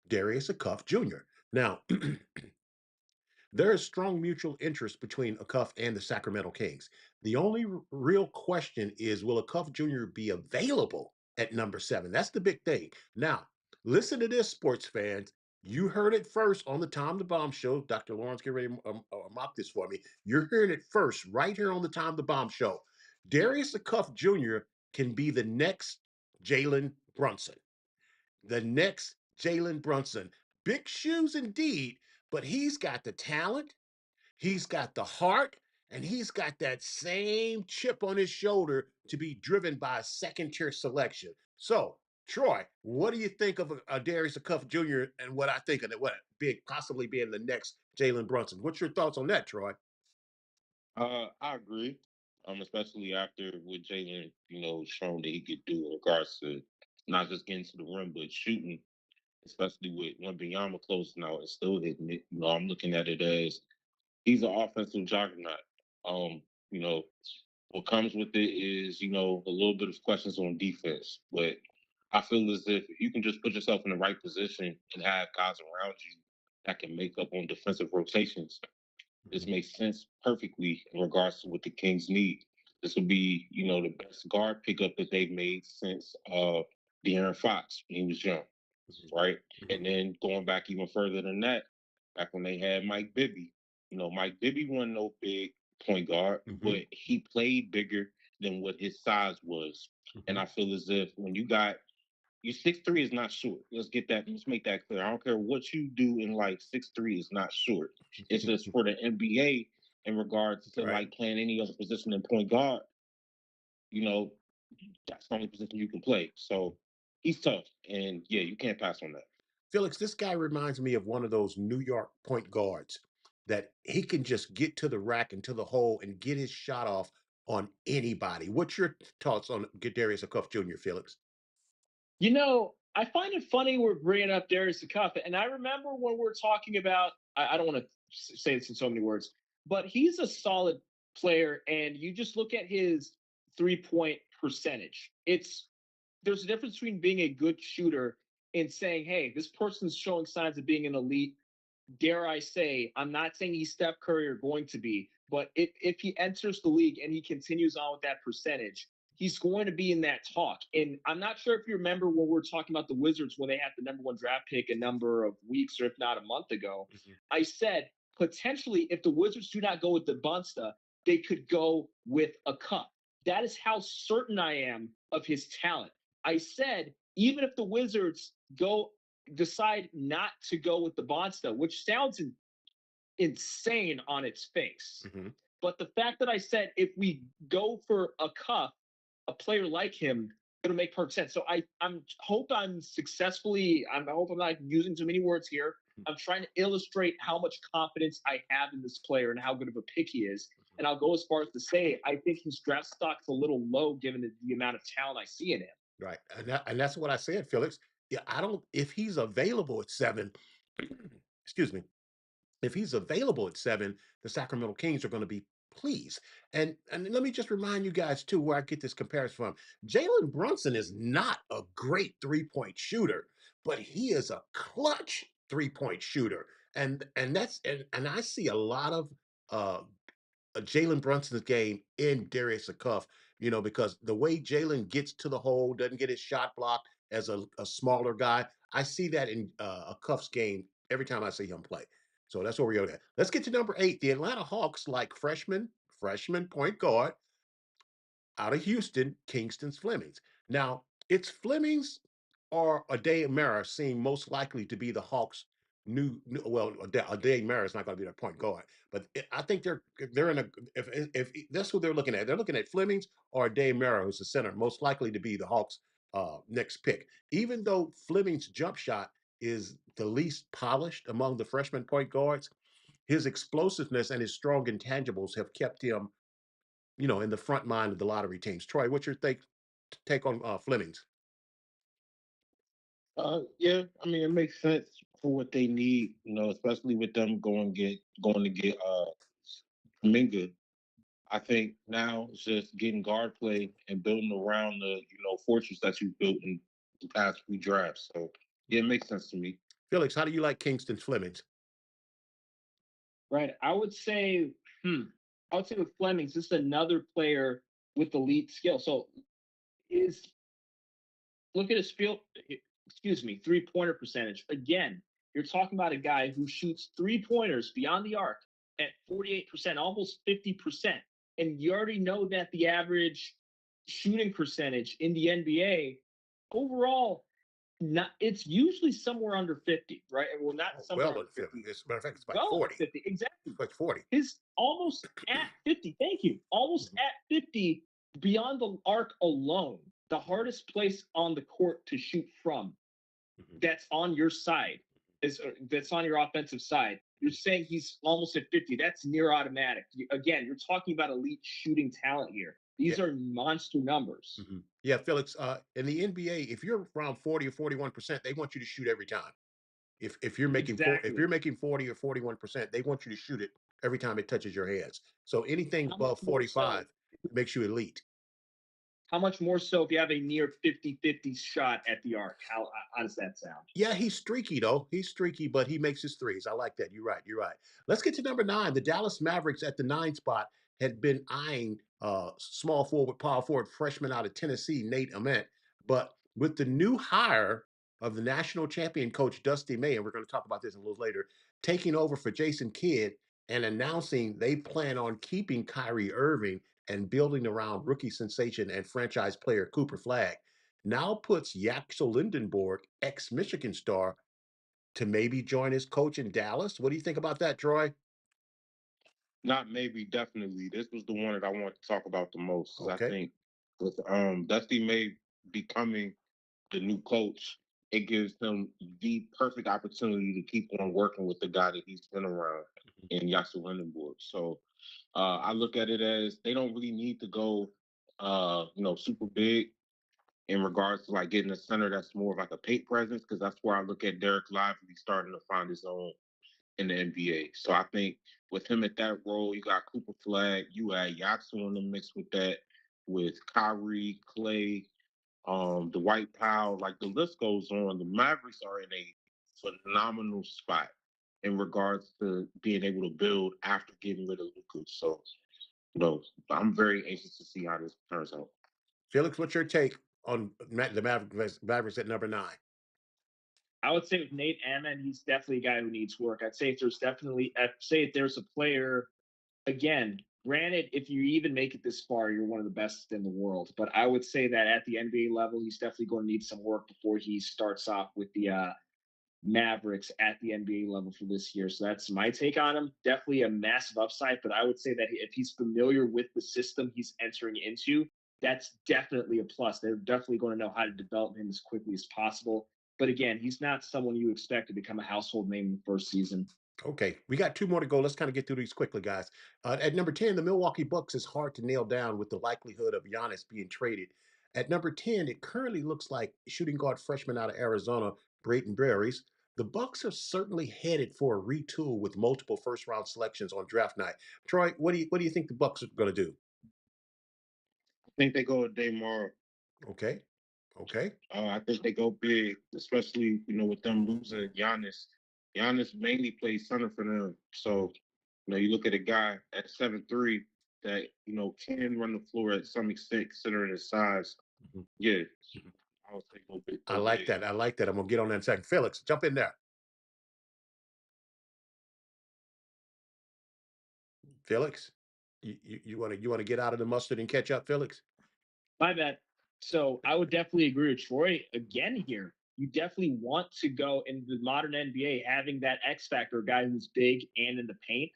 Speaker 2: Darius Acuff Jr. Now, there is strong mutual interest between Acuff and the Sacramento Kings. The only real question is, will Acuff Jr. be available at number 7? That's the big thing. Now, listen to this, sports fans. You heard it first on the Tom the Bomb Show. Dr. Lawrence, get ready to mock this for me. You're hearing it first right here on the Tom the Bomb Show. Darius Acuff Jr. can be the next Jalen Brunson. The next Jalen Brunson. Big shoes indeed, but he's got the talent, he's got the heart, and he's got that same chip on his shoulder to be driven by a second-tier selection. So, Troy, what do you think of Darius Acuff Jr. and what I think of it? What possibly being the next Jalen Brunson? What's your thoughts on that, Troy?
Speaker 4: I agree. Especially after what Jalen, shown that he could do in regards to not just getting to the rim, but shooting, especially with Wembanyama closing out and still hitting it. I'm looking at it as he's an offensive juggernaut. Um, you know, what comes with it is, a little bit of questions on defense. But I feel as if you can just put yourself in the right position and have guys around you that can make up on defensive rotations, this makes sense perfectly in regards to what the Kings need. This will be, the best guard pickup that they've made since De'Aaron Fox when he was young, right? And then going back even further than that, back when they had Mike Bibby. Mike Bibby wasn't no big point guard, but he played bigger than what his size was. And I feel as if when your 6'3" is not short. Let's make that clear. I don't care what you do in life, 6'3" is not short. It's just for the NBA in regards to like playing any other position than point guard, that's the only position you can play. So he's tough. And yeah, you can't pass on that.
Speaker 2: Felix, this guy reminds me of one of those New York point guards that he can just get to the rack and to the hole and get his shot off on anybody. What's your thoughts on Darius Acuff Jr., Felix?
Speaker 3: I find it funny we're bringing up Darius Acuff, and I remember when we're talking about. I don't want to say this in so many words, but he's a solid player, and you just look at his 3-point percentage. There's a difference between being a good shooter and saying, "Hey, this person's showing signs of being an elite." Dare I say, I'm not saying he's Steph Curry or going to be, but if he enters the league and he continues on with that percentage, he's going to be in that talk. And I'm not sure if you remember when we were talking about the Wizards when they had the number 1 draft pick a number of weeks or if not a month ago. I said potentially if the Wizards do not go with the Bunsta, they could go with a cup. That is how certain I am of his talent. I said even if the Wizards decide not to go with the Bonsta, which sounds insane on its face. But the fact that I said if we go for a cup, a player like him, it'll make perfect sense. So I hope I'm successfully. I hope I'm not using too many words here. I'm trying to illustrate how much confidence I have in this player and how good of a pick he is. And I'll go as far as to say I think his draft stock's a little low given the amount of talent I see in him.
Speaker 2: Right. And that's what I said, Felix. Yeah, if he's available at 7, excuse me, If he's available at 7, the Sacramento Kings are going to be pleased. And let me just remind you guys too where I get this comparison from. Jalen Brunson is not a great three-point shooter, but he is a clutch three-point shooter. And I see a lot of uh Jalen Brunson's game in Darius Cuff, because the way Jalen gets to the hole, doesn't get his shot blocked as a smaller guy. I see that in a Cuff's game every time I see him play. So that's where we go at. Let's get to number 8. The Atlanta Hawks like freshman point guard out of Houston, Kingston's Flemings. Now, it's Flemings or Ade Mara seem most likely to be the Hawks' well, Ade Mara is not going to be their point guard, but I think they're in a if that's what they're looking at Flemings or Ade Mara, who's the center, most likely to be the Hawks' next pick. Even though Fleming's jump shot is the least polished among the freshman point guards, his explosiveness and his strong intangibles have kept him in the front mind of the lottery teams. Troy, what's your take on Flemings?
Speaker 4: Yeah, I mean it makes sense for what they need, especially with them going to get Minga. I think now it's just getting guard play and building around the fortress that you built in the past few drafts. So yeah, it makes sense to me.
Speaker 2: Felix, how do you like Kingston's Flemings?
Speaker 3: Right. I would say with Flemings, this is another player with elite skill. So is look at his three-pointer percentage. Again, you're talking about a guy who shoots three-pointers beyond the arc at 48%, almost 50%. And you already know that the average shooting percentage in the NBA overall, it's usually somewhere under 50, right? Well, not somewhere
Speaker 2: under
Speaker 3: under
Speaker 2: 50.
Speaker 3: 50.
Speaker 2: As a matter of fact, it's like
Speaker 3: Well
Speaker 2: 40.
Speaker 3: 50, exactly.
Speaker 2: It's like 40.
Speaker 3: His almost at 50. Thank you. Almost at 50 beyond the arc alone. The hardest place on the court to shoot from that's on your side that's on your offensive side. You're saying he's almost at 50. That's near automatic. Again, you're talking about elite shooting talent here. These are monster numbers.
Speaker 2: Yeah, Felix, in the NBA, if you're around 40 or 41%, they want you to shoot every time. If you're making if you're making 40 or 41%, they want you to shoot it every time it touches your hands. So anything above 45 makes you elite.
Speaker 3: How much more so if you have a near 50-50 shot at the arc? How does that sound?
Speaker 2: Yeah, he's streaky though. He's streaky, but he makes his threes. I like that. You're right. You're right. Let's get to number 9. The Dallas Mavericks at the 9 spot had been eyeing small forward, power forward freshman out of Tennessee, Nate Ament. But with the new hire of the national champion coach Dusty May, and we're going to talk about this a little later, taking over for Jason Kidd and announcing they plan on keeping Kyrie Irving and building around rookie sensation and franchise player Cooper Flag, now puts Yaxel Lindenborg, ex-Michigan star, to maybe join his coach in Dallas. What do you think about that, Troy?
Speaker 4: Not maybe, definitely. This was the one that I want to talk about the most. I
Speaker 2: Okay.
Speaker 4: think with Dusty May becoming the new coach, it gives him the perfect opportunity to keep on working with the guy that he's been around in Yaxel Lindenborg. So I look at it as they don't really need to go, super big in regards to like getting a center that's more of like a paint presence, because that's where I look at Derek Lively starting to find his own in the NBA. So I think with him at that role, you got Cooper Flag, you had Yaxel in the mix with that, with Kyrie, Clay, the White Powell, like the list goes on. The Mavericks are in a phenomenal spot in regards to being able to build after getting rid of Luka. So, I'm very anxious to see how this turns out.
Speaker 2: Felix, what's your take on the Mavericks at number 9?
Speaker 3: I would say with Nate Ament, he's definitely a guy who needs work. I'd say if there's a player, again, granted, if you even make it this far, you're one of the best in the world. But I would say that at the NBA level, he's definitely going to need some work before he starts off with the Mavericks at the NBA level for this year. So that's my take on him. Definitely a massive upside, but I would say that if he's familiar with the system he's entering into, that's definitely a plus. They're definitely going to know how to develop him as quickly as possible. But again, he's not someone you expect to become a household name in the first season.
Speaker 2: Okay, we got 2 more to go. Let's kind of get through these quickly, guys. At number 10, the Milwaukee Bucks is hard to nail down with the likelihood of Giannis being traded. At number 10, it currently looks like shooting guard freshman out of Arizona, Brayton Berries. the Bucks are certainly headed for a retool with multiple first-round selections on draft night. Troy, what do you think the Bucks are going to do?
Speaker 4: I think they go with Daymar.
Speaker 2: Okay, okay.
Speaker 4: I think they go big, especially with them losing Giannis. Giannis mainly plays center for them, so you look at a guy at 7'3" that can run the floor at some extent considering his size.
Speaker 2: Mhm.
Speaker 4: Yeah, I would say go big.
Speaker 2: I
Speaker 4: Go
Speaker 2: like
Speaker 4: big.
Speaker 2: that. I like that. I'm gonna get on that in a second. Felix, jump in there. Felix, you want to get out of the mustard and catch up, Felix?
Speaker 3: My bad. So I would definitely agree with Troy again here. You definitely want to go in the modern NBA having that X factor guy who's big and in the paint.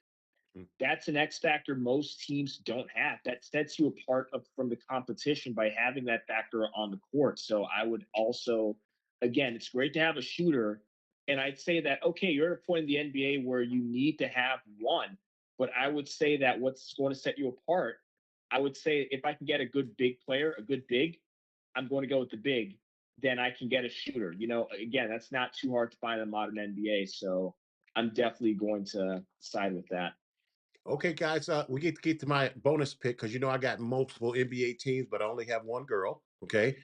Speaker 2: Mm.
Speaker 3: That's an X factor most teams don't have. That sets you apart from the competition by having that factor on the court. So I would also, again, it's great to have a shooter. And I'd say that, okay, you're at a point in the NBA where you need to have one. But I would say that what's going to set you apart, I would say if I can get a good big player, a good big, I'm going to go with the big. Then I can get a shooter. Again, that's not too hard to find in the modern NBA. So I'm definitely going to side with that.
Speaker 2: Okay, guys, we get to my bonus pick because I got multiple NBA teams, but I only have one girl. Okay,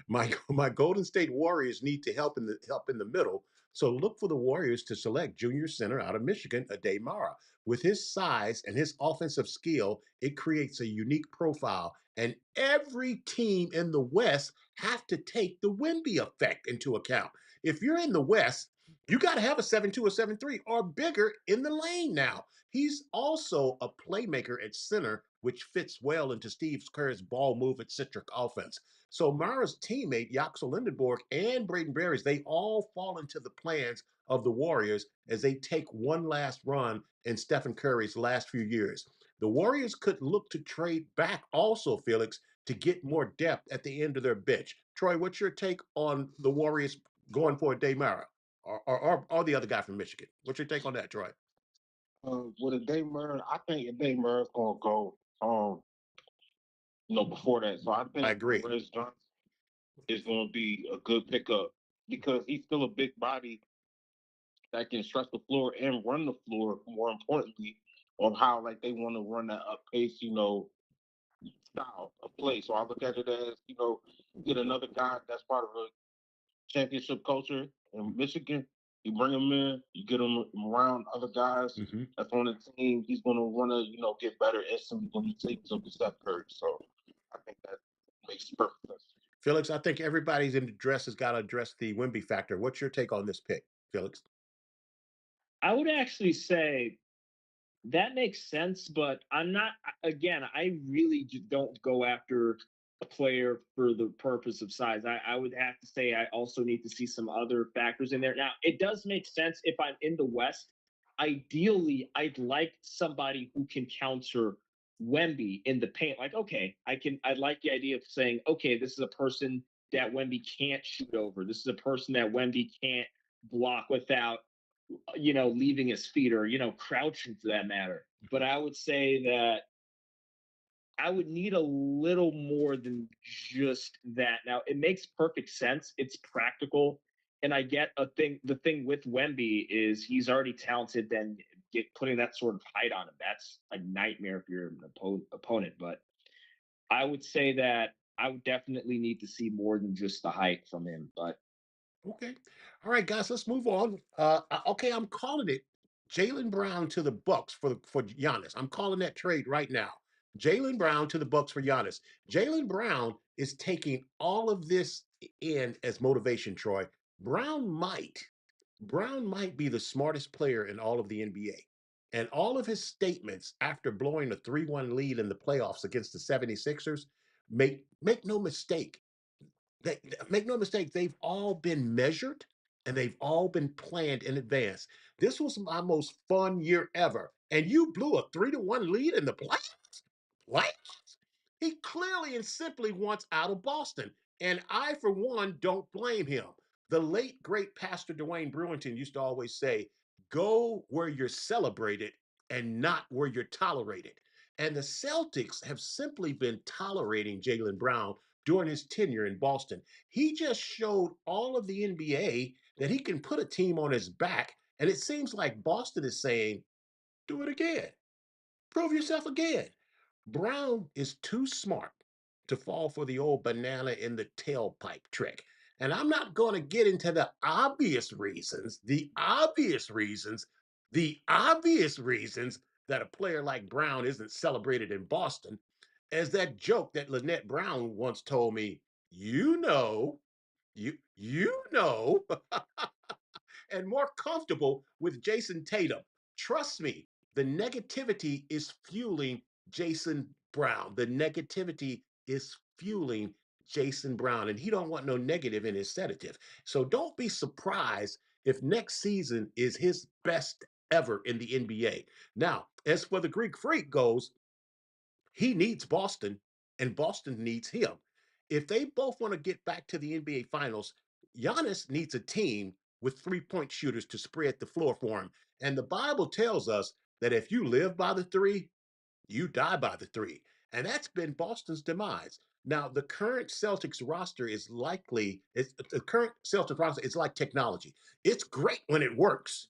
Speaker 2: my Golden State Warriors need to help in the middle, so look for the Warriors to select junior center out of Michigan, Ade Mara. With his size and his offensive skill, it creates a unique profile, and every team in the West have to take the Wemby effect into account. If you're in the West, you got to have a 7-2 or 7-3 or bigger in the lane now. He's also a playmaker at center, which fits well into Steve Kerr's ball movement centric offense. So Mara's teammate, Yaxel Lindenborg and Braden Berries, they all fall into the plans of the Warriors as they take one last run in Stephen Curry's last few years. The Warriors could look to trade back also, Felix, to get more depth at the end of their bench. Troy, what's your take on the Warriors going for a Daymara or the other guy from Michigan? What's your take on that, Troy?
Speaker 4: With a Daymar, I think a Daymar is gonna go. Before that, so I
Speaker 2: I
Speaker 4: think
Speaker 2: agree.
Speaker 4: Rez Johnson is gonna be a good pickup because he's still a big body that can stretch the floor and run the floor. More importantly, on how like they want to run that up pace, style of play. So I look at it as get another guy that's part of a championship culture in Michigan. You bring him in, you get him around other guys
Speaker 2: Mhm.
Speaker 4: that's on the team. He's gonna want to get better instantly when he takes up the Steph Curry. So I think that makes perfect sense.
Speaker 2: Felix, I think everybody's in the dress has got to address the Wimby factor. What's your take on this pick, Felix?
Speaker 3: I would actually say that makes sense, but I'm not. Again, I really don't go after a player for the purpose of size. I would have to say I also need to see some other factors in there. Now, it does make sense if I'm in the West. Ideally, I'd like somebody who can counter Wemby in the paint. Like, okay, I like the idea of saying, okay, this is a person that Wemby can't shoot over. This is a person that Wemby can't block without leaving his feet or, crouching for that matter. But I would say that I would need a little more than just that. Now, it makes perfect sense. It's practical. And I get the thing with Wemby is he's already talented, then putting that sort of height on him. That's a nightmare if you're an opponent. But I would say that I would definitely need to see more than just the height from him. But
Speaker 2: Okay. All right, guys, let's move on. Okay, I'm calling it Jaylen Brown to the Bucks for Giannis. I'm calling that trade right now. Jaylen Brown to the Bucks for Giannis. Jaylen Brown is taking all of this in as motivation, Troy. Brown might be the smartest player in all of the NBA. And all of his statements after blowing a 3-1 lead in the playoffs against the 76ers, make no mistake, make no mistake, they've all been measured and they've all been planned in advance. This was my most fun year ever. And you blew a 3-1 lead in the playoffs? What? He clearly and simply wants out of Boston. And I, for one, don't blame him. The late, great Pastor Dwayne Brewington used to always say, go where you're celebrated and not where you're tolerated. And the Celtics have simply been tolerating Jaylen Brown during his tenure in Boston. He just showed all of the NBA that he can put a team on his back. And it seems like Boston is saying, do it again. Prove yourself again. Brown is too smart to fall for the old banana in the tailpipe trick. And I'm not going to get into the obvious reasons, that a player like Brown isn't celebrated in Boston, as that joke that Lynette Brown once told me, you know, you know, and more comfortable with Jason Tatum. Trust me, the negativity is fueling Jason Brown. The negativity is fueling Jason Brown, and he don't want no negative in his sedative. So don't be surprised if next season is his best ever in the NBA. Now, as for the Greek Freak goes, he needs Boston, and Boston needs him. If they both want to get back to the NBA Finals, Giannis needs a team with 3-point shooters to spread the floor for him. And the Bible tells us that if you live by the three, you die by the three. And that's been Boston's demise. Now, the current Celtics roster is like technology. It's great when it works,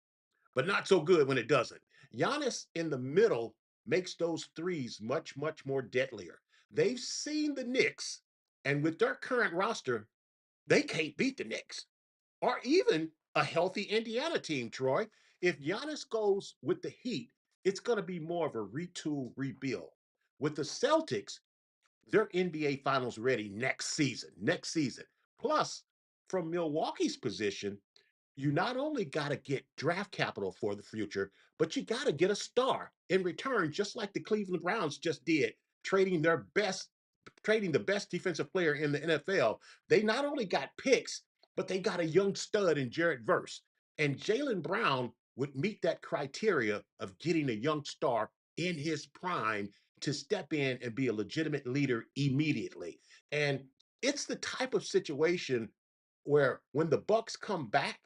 Speaker 2: but not so good when it doesn't. Giannis in the middle makes those threes much, much more deadlier. They've seen the Knicks, and with their current roster, they can't beat the Knicks or even a healthy Indiana team, Troy. If Giannis goes with the Heat, it's going to be more of a retool rebuild. With the Celtics, they're NBA Finals ready next season. Next season. Plus, from Milwaukee's position, you not only got to get draft capital for the future, but you got to get a star in return, just like the Cleveland Browns just did, trading their best, trading the best defensive player in the NFL. They not only got picks, but they got a young stud in Jared Verse. And Jaylen Brown would meet that criteria of getting a young star in his prime to step in and be a legitimate leader immediately. And it's the type of situation where when the Bucks come back,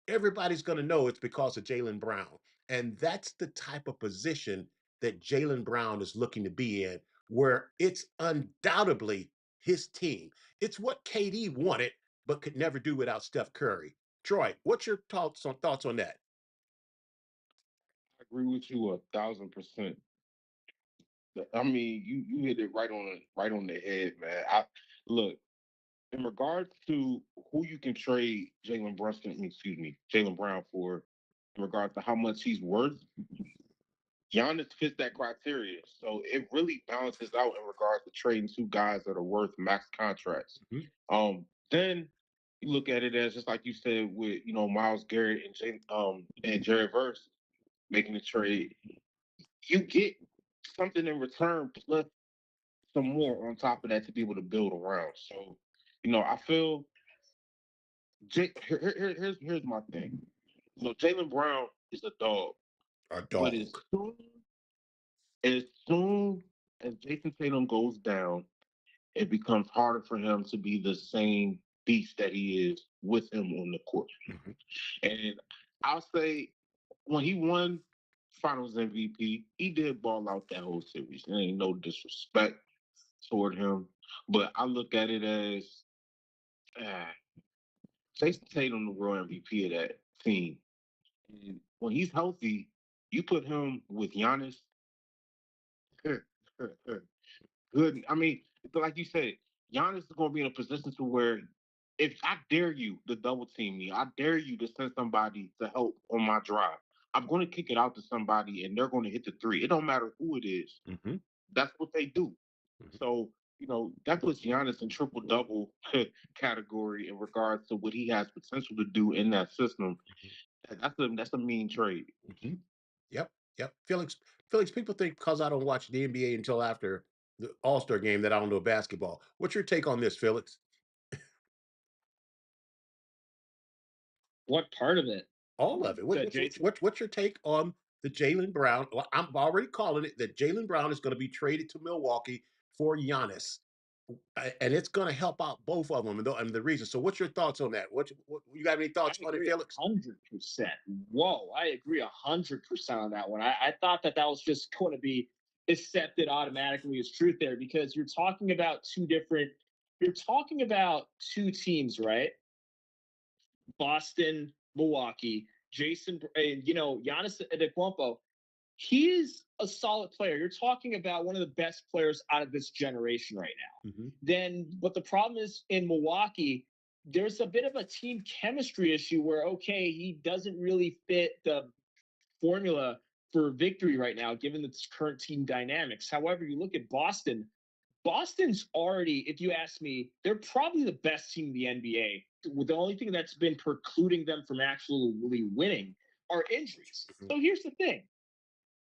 Speaker 2: everybody's going to know it's because of Jaylen Brown. And that's the type of position that Jaylen Brown is looking to be in, where it's undoubtedly his team. It's what KD wanted, but could never do without Steph Curry. Troy, what's your thoughts on that?
Speaker 4: I agree with you 1,000%. I mean, you hit it right on the head, man. I look in regards to who you can trade Jaylen Brown for, in regards to how much he's worth. Giannis fits that criteria, so it really balances out in regards to trading two guys that are worth max contracts. Then you look at it as just like you said with Myles Garrett and Jared Verse making the trade. You get something in return plus some more on top of that to be able to build around. So, I feel here's my thing. Jaylen Brown is a dog,
Speaker 2: A
Speaker 4: but
Speaker 2: dog.
Speaker 4: as soon as Jason Tatum goes down, it becomes harder for him to be the same beast that he is with him on the court. And I'll say when he won Finals MVP, he did ball out that whole series. There ain't no disrespect toward him, but I look at it as Jason Tatum, the real MVP of that team. And when he's healthy, you put him with Giannis. Good. I mean, like you said, Giannis is going to be in a position to where if I dare you to double team me, I dare you to send somebody to help on my drive. I'm going to kick it out to somebody and they're going to hit the three. It don't matter who it is. That's what they do. So, that puts Giannis in triple double category in regards to what he has potential to do in that system. That's a mean trade.
Speaker 2: Yep. Felix, people think because I don't watch the NBA until after the All-Star game that I don't know basketball. What's your take on this, Felix?
Speaker 3: What part of it?
Speaker 2: All of it. What's your take on the Jaylen Brown? Well, I'm already calling it that Jaylen Brown is going to be traded to Milwaukee for Giannis, and it's going to help out both of them and the reason. So, what's your thoughts on that? What you got any thoughts on it, Felix?
Speaker 3: 100%. Whoa, I agree 100% on that one. I thought that was just going to be accepted automatically as truth there because you're talking about two teams, right? Boston, Milwaukee, Giannis Antetokounmpo, he is a solid player. You're talking about one of the best players out of this generation right now. But the problem is in Milwaukee, there's a bit of a team chemistry issue where, okay, he doesn't really fit the formula for victory right now, given its current team dynamics. However, you look at Boston, Boston's already, if you ask me, they're probably the best team in the NBA. The only thing that's been precluding them from actually winning are injuries. So here's the thing.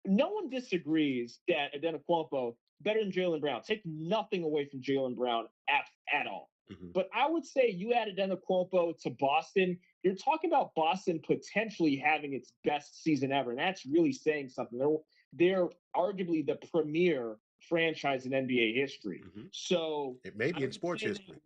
Speaker 3: No one disagrees that Antetokounmpo better than Jaylen Brown. Take nothing away from Jaylen Brown at all. But I would say you add Antetokounmpo to Boston, you're talking about Boston potentially having its best season ever, and that's really saying something. They're arguably the premier franchise in NBA history. So
Speaker 2: it may be in sports history.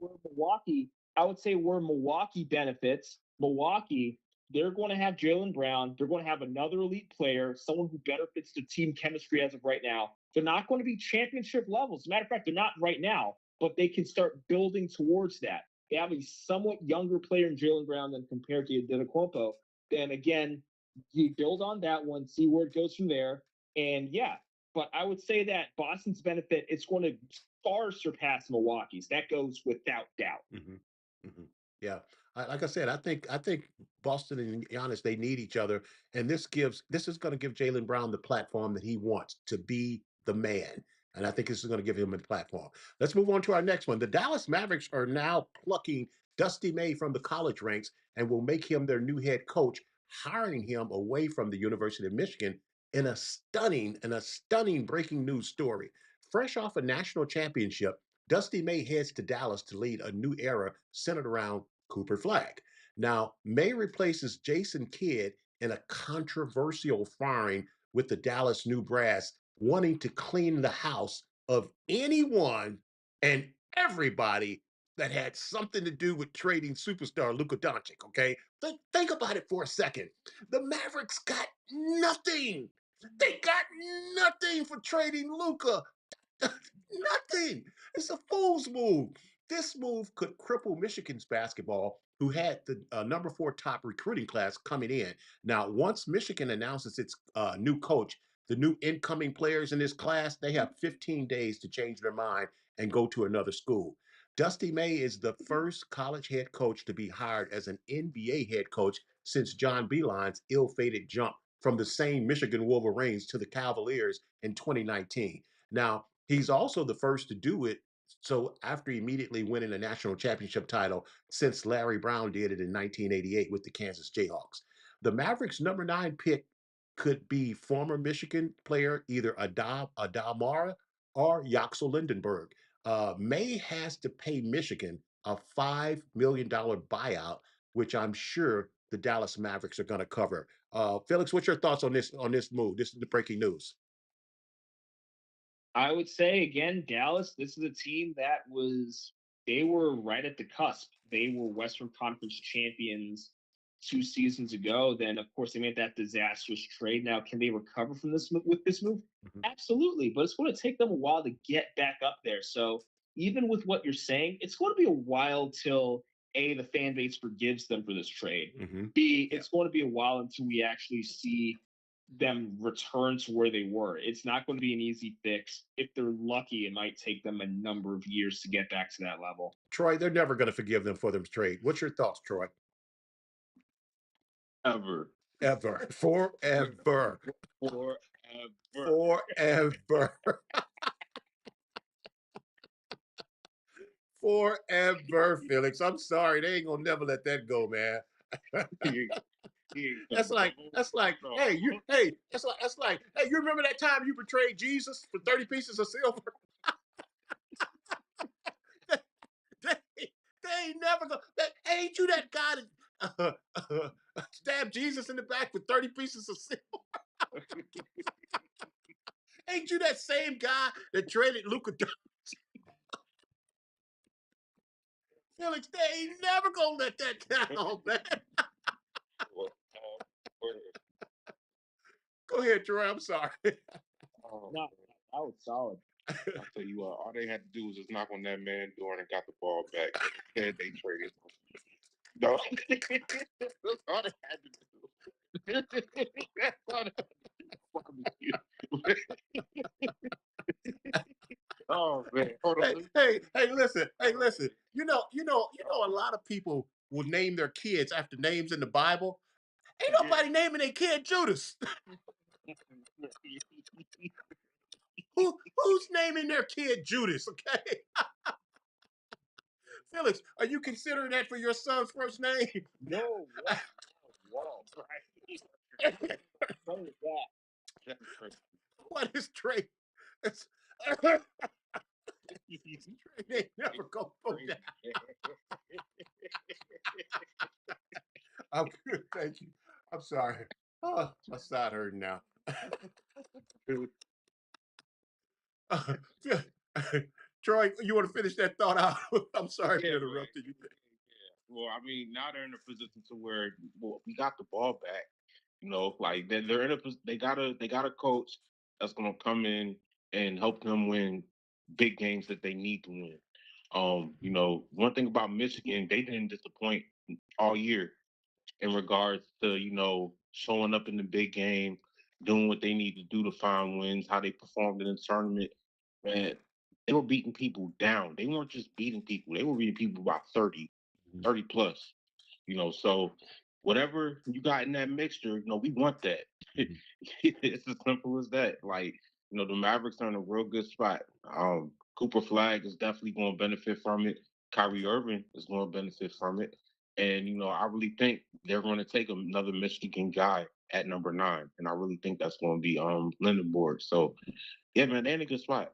Speaker 3: I would say where Milwaukee benefits, they're going to have Jaylen Brown. They're going to have another elite player, someone who better fits the team chemistry as of right now. They're not going to be championship levels. As a matter of fact, they're not right now, but they can start building towards that. They have a somewhat younger player in Jaylen Brown than compared to Antetokounmpo. Then again, you build on that one, see where it goes from there. And yeah, but I would say that Boston's benefit, it's going to far surpass Milwaukee's. That goes without doubt.
Speaker 2: Yeah, like I said, I think Boston and Giannis, they need each other, and this is going to give Jaylen Brown the platform that he wants to be the man, and I think this is going to give him a platform. Let's move on to our next one. The Dallas Mavericks are now plucking Dusty May from the college ranks and will make him their new head coach, hiring him away from the University of Michigan in a stunning breaking news story. Fresh off a national championship, Dusty May heads to Dallas to lead a new era centered around Cooper Flag. Now, May replaces Jason Kidd in a controversial firing with the Dallas New Brass wanting to clean the house of anyone and everybody that had something to do with trading superstar Luka Doncic, okay? Think about it for a second. The Mavericks got nothing. They got nothing for trading Luka. Nothing. It's a fool's move. This move could cripple Michigan's basketball, who had the number 4 top recruiting class coming in. Now, once Michigan announces its new coach, the new incoming players in this class, they have 15 days to change their mind and go to another school. Dusty May is the first college head coach to be hired as an NBA head coach since John Beilein's ill-fated jump from the same Michigan Wolverines to the Cavaliers in 2019. Now, he's also the first to do it so after immediately winning a national championship title since Larry Brown did it in 1988 with the Kansas Jayhawks. The Mavericks' number 9 pick could be former Michigan player either Adamara or Yaxel Lindenberg. May has to pay Michigan a $5 million buyout, which I'm sure the Dallas Mavericks are going to cover. Felix, what's your thoughts on this move? This is the breaking news.
Speaker 3: I would say again, Dallas, this is a team that they were right at the cusp. They were Western Conference champions 2 seasons ago. Then, of course, they made that disastrous trade. Now, can they recover from this with this move? Absolutely, but it's going to take them a while to get back up there. So even with what you're saying, it's going to be a while till A, the fan base forgives them for this trade. B, it's going to be a while until we actually see them return to where they were. It's not going to be an easy fix. If they're lucky, it might take them a number of years to get back to that level.
Speaker 2: Troy, they're never going to forgive them for this trade. What's your thoughts, Troy?
Speaker 4: Ever.
Speaker 2: Forever. Forever, Felix. I'm sorry. They ain't gonna never let that go, man. That's like, hey, you remember that time you betrayed Jesus for 30 pieces of silver? they ain't never gonna, ain't you that guy that stabbed Jesus in the back for 30 pieces of silver? Ain't you that same guy that traded Luka Doncic? Felix, they ain't never gonna let that down, man. Go ahead, Troy. I'm sorry.
Speaker 3: No, that was solid.
Speaker 4: I'll tell you what, all they had to do was just knock on that man's door and got the ball back. Instead, they traded him. No. That's all they had to do. That's all they had to do. Oh man. Hold on.
Speaker 2: Hey, listen. A lot of people will name their kids after names in the Bible. Ain't nobody naming their kid Judas. Who's naming their kid Judas? Okay, Felix, are you considering that for your son's first name?
Speaker 4: No. Wow. Right. What is that? That's crazy.
Speaker 2: What is Trey? It's, Trey name never go down. I'm good, thank you. I'm sorry. Oh, my side hurting now. Troy, you want to finish that thought out? I'm sorry for interrupting you.
Speaker 4: Well, I mean, now they're in a position to where we got the ball back. Like they're in a they got a coach that's gonna come in and help them win big games that they need to win. One thing about Michigan, they didn't disappoint all year in regards to showing up in the big game, doing what they need to do to find wins, how they performed in the tournament. Man, they were beating people down. They weren't just beating people; they were beating people by 30 plus. So whatever you got in that mixture, we want that. It's as simple as that. Like, the Mavericks are in a real good spot. Cooper Flag is definitely going to benefit from it. Kyrie Irving is going to benefit from it. And, I really think they're going to take another Michigan guy at number 9. And I really think that's going to be Lindenborg. So, yeah, man, they're in a good spot.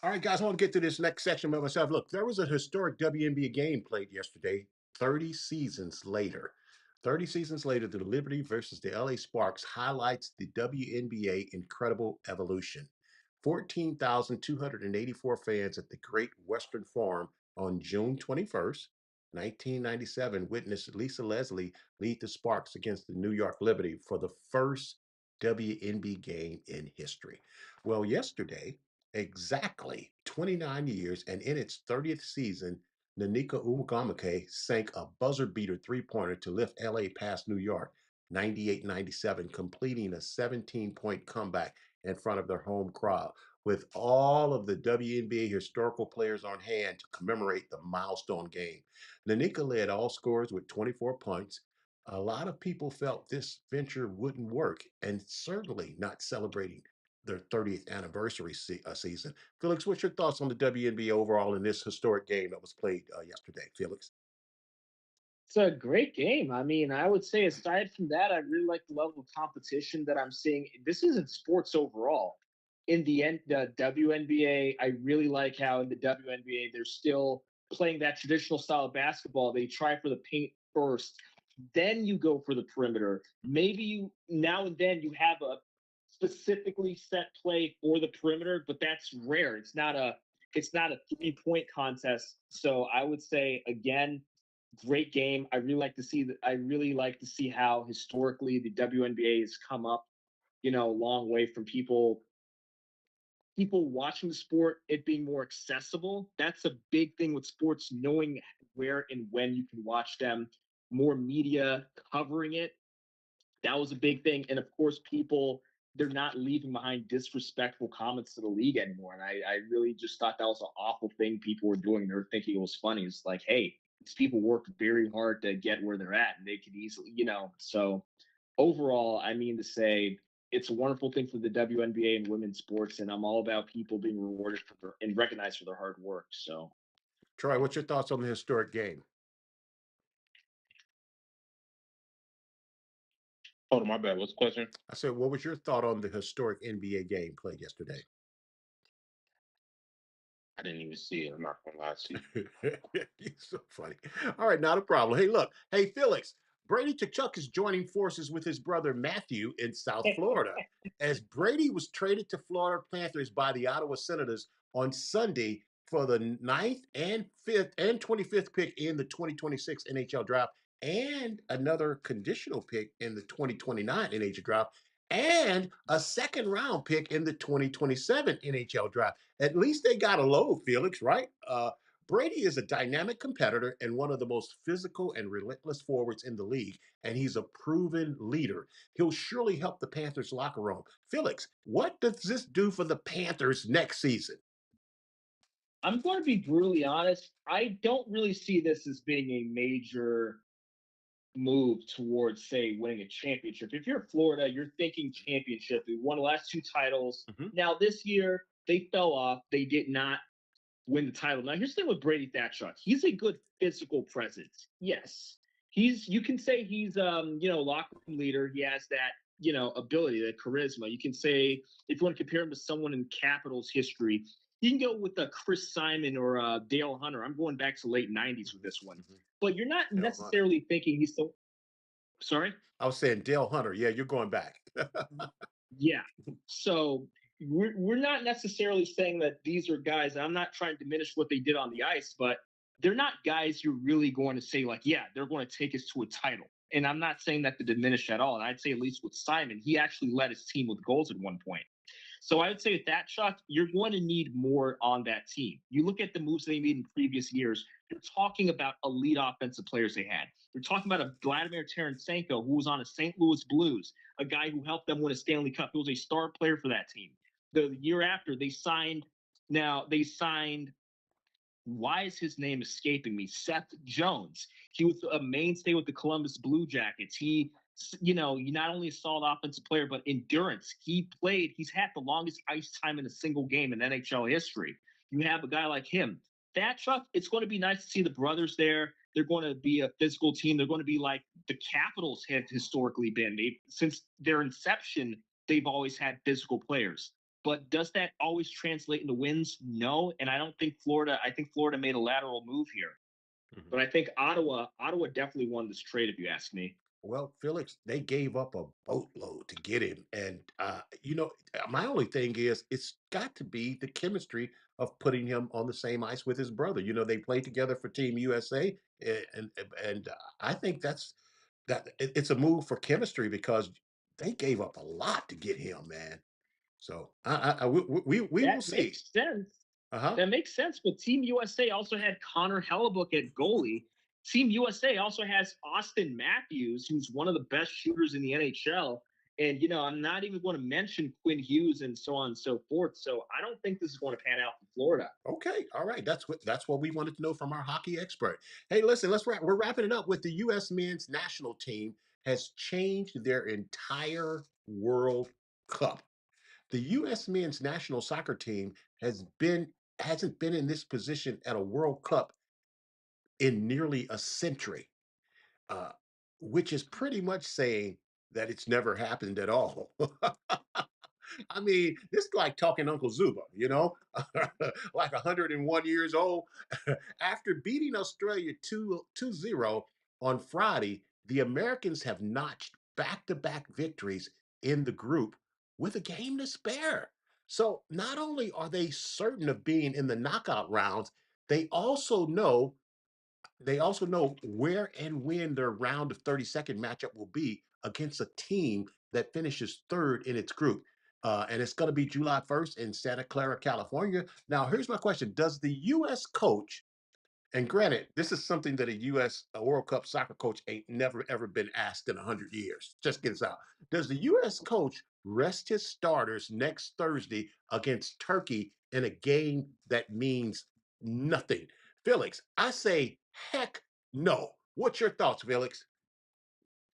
Speaker 2: All right, guys, I want to get to this next section by myself. Look, there was a historic WNBA game played yesterday, 30 seasons later. 30 seasons later, the Liberty versus the LA Sparks highlights the WNBA incredible evolution. 14,284 fans at the Great Western Forum on June 21st, 1997, witnessed Lisa Leslie lead the Sparks against the New York Liberty for the first WNBA game in history. Well, yesterday, exactly 29 years and in its 30th season, Nanika Umagamake sank a buzzer beater three-pointer to lift LA past New York 98-97, completing a 17-point comeback in front of their home crowd. With all of the WNBA historical players on hand to commemorate the milestone game, Nanika led all scorers with 24 points. A lot of people felt this venture wouldn't work, and certainly not celebrating their 30th anniversary season. Felix, what's your thoughts on the WNBA overall in this historic game that was played yesterday, Felix?
Speaker 3: It's a great game. I mean, I would say aside from that, I really like the level of competition that I'm seeing. This isn't sports overall. In the end, the WNBA, I really like how in the WNBA they're still playing that traditional style of basketball. They try for the paint first, then you go for the perimeter. Maybe you now and then you have a specifically set play for the perimeter, but that's rare. It's not a 3-point contest. So I would say again, great game. I really like to see how historically the WNBA has come up, a long way from people watching the sport, it being more accessible. That's a big thing with sports, knowing where and when you can watch them, more media covering it. That was a big thing. And of course, they're not leaving behind disrespectful comments to the league anymore. And I really just thought that was an awful thing people were doing. They were thinking it was funny. It's like, hey, these people worked very hard to get where they're at, and they could easily, So overall, I mean to say, it's a wonderful thing for the WNBA and women's sports, and I'm all about people being rewarded and recognized for their hard work. So,
Speaker 2: Troy, what's your thoughts on the historic game?
Speaker 4: Oh, my bad. What's the question?
Speaker 2: I said, what was your thought on the historic NBA game played yesterday?
Speaker 4: I didn't even see it. I'm not gonna lie to you.
Speaker 2: You're so funny. All right, not a problem. Hey, look. Hey, Felix. Brady Tkachuk is joining forces with his brother Matthew in South Florida, as Brady was traded to Florida Panthers by the Ottawa Senators on Sunday for the 9th and 5th and 25th pick in the 2026 NHL draft, and another conditional pick in the 2029 NHL draft, and a second round pick in the 2027 NHL draft. At least they got a load, Felix, right? Brady is a dynamic competitor and one of the most physical and relentless forwards in the league, and he's a proven leader. He'll surely help the Panthers locker room. Felix, what does this do for the Panthers next season?
Speaker 3: I'm going to be brutally honest. I don't really see this as being a major move towards, say, winning a championship. If you're Florida, you're thinking championship. They won the last two titles.
Speaker 2: Mhm.
Speaker 3: Now, this year, they fell off. They did not win the title. Now, here's the thing with Brady Tkachuk. He's a good physical presence. Yes. You can say he's locker room leader. He has that, ability, that charisma. You can say, if you want to compare him to someone in Capitals history, you can go with Chris Simon or Dale Hunter. I'm going back to late 90s with this one.
Speaker 2: Mhm.
Speaker 3: But you're not
Speaker 2: Dale Hunter.
Speaker 3: necessarily thinking he's so. Sorry?
Speaker 2: I was saying Dale Hunter. Yeah, you're going back.
Speaker 3: Yeah. So we're not necessarily saying that these are guys. I'm not trying to diminish what they did on the ice, but they're not guys you're really going to say, like, yeah, they're going to take us to a title. And I'm not saying that to diminish at all. And I'd say, at least with Simon, he actually led his team with goals at one point. So I would say with that, Chuck, you're going to need more on that team. You look at the moves they made in previous years, you're talking about elite offensive players they had. You're talking about a Vladimir Tarasenko who was on a St. Louis Blues, a guy who helped them win a Stanley Cup. He was a star player for that team. The year after, they signed, why is his name escaping me? Seth Jones. He was a mainstay with the Columbus Blue Jackets. You not only a solid offensive player, but endurance. He's had the longest ice time in a single game in NHL history. You have a guy like him. That, Chuck, it's going to be nice to see the brothers there. They're going to be a physical team. They're going to be like the Capitals have historically been. Since their inception, they've always had physical players. But does that always translate into wins? No. And I think Florida made a lateral move here.
Speaker 2: Mhm.
Speaker 3: But I think Ottawa definitely won this trade, if you ask me.
Speaker 2: Well, Felix, they gave up a boatload to get him. And, my only thing is it's got to be the chemistry of putting him on the same ice with his brother. They played together for Team USA. And I think it's a move for chemistry because they gave up a lot to get him, man. So we will
Speaker 3: That
Speaker 2: see.
Speaker 3: makes sense.
Speaker 2: Uh-huh.
Speaker 3: That makes sense. But Team USA also had Connor Hellebuck at goalie. Team USA also has Austin Matthews, who's one of the best shooters in the NHL. And, I'm not even going to mention Quinn Hughes and so on and so forth. So I don't think this is going to pan out for Florida.
Speaker 2: Okay, all right. That's what we wanted to know from our hockey expert. Hey, listen, let's wrap. We're wrapping it up with the U.S. men's national team has changed their entire World Cup. The U.S. men's national soccer team hasn't been in this position at a World Cup in nearly a century, uh, which is pretty much saying that it's never happened at all. I mean, this is like talking Uncle Zuba, like 101 years old. After beating Australia 2-0 on Friday, the Americans have notched back to back victories in the group with a game to spare. So not only are they certain of being in the knockout rounds, they also know where and when their round of 32nd matchup will be against a team that finishes third in its group. And it's going to be July 1st in Santa Clara, California. Now, here's my question. Does the U.S. coach, and granted, this is something that a U.S. World Cup soccer coach ain't never, ever been asked in 100 years. Just get this out. Does the U.S. coach rest his starters next Thursday against Turkey in a game that means nothing? Felix, I say, heck no. What's your thoughts, Felix?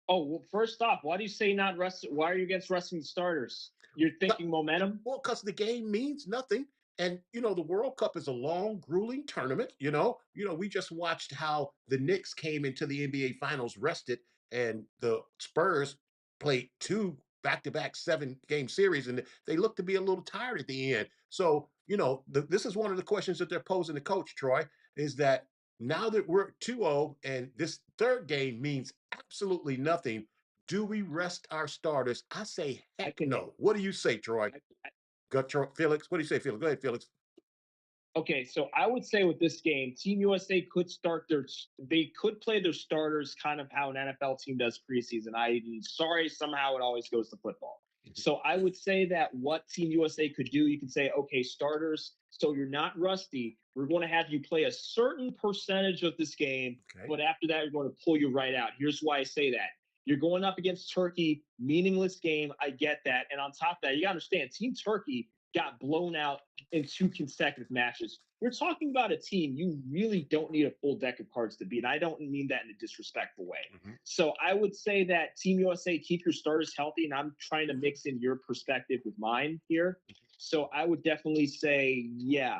Speaker 3: Oh, well, first off, why do you say not rest? Why are you against resting the starters? You're thinking momentum?
Speaker 2: Well, because the game means nothing. And the World Cup is a long, grueling tournament. We just watched how the Knicks came into the NBA Finals rested, and the Spurs played two back-to-back 7-game series, and they looked to be a little tired at the end. So, this is one of the questions that they're posing to Coach Troy, is that now that we're 2-0 and this third game means absolutely nothing, do we rest our starters? I say heck no. What do you say, Troy? Felix. What do you say, Felix? Go ahead, Felix.
Speaker 3: Okay, so I would say with this game, Team USA they could play their starters kind of how an NFL team does preseason. I'm sorry, somehow it always goes to football. So I would say that what Team USA could do, you can say, okay, starters, so you're not rusty. We're going to have you play a certain percentage of this game,
Speaker 2: Okay.
Speaker 3: but after that, we're going to pull you right out. Here's why I say that. You're going up against Turkey, meaningless game. I get that. And on top of that, you got to understand, Team Turkey got blown out in 2 consecutive matches. We're talking about a team you really don't need a full deck of cards to beat. And I don't mean that in a disrespectful way. So I would say that Team USA, keep your starters healthy. And I'm trying to mix in your perspective with mine here. So I would definitely say, yeah,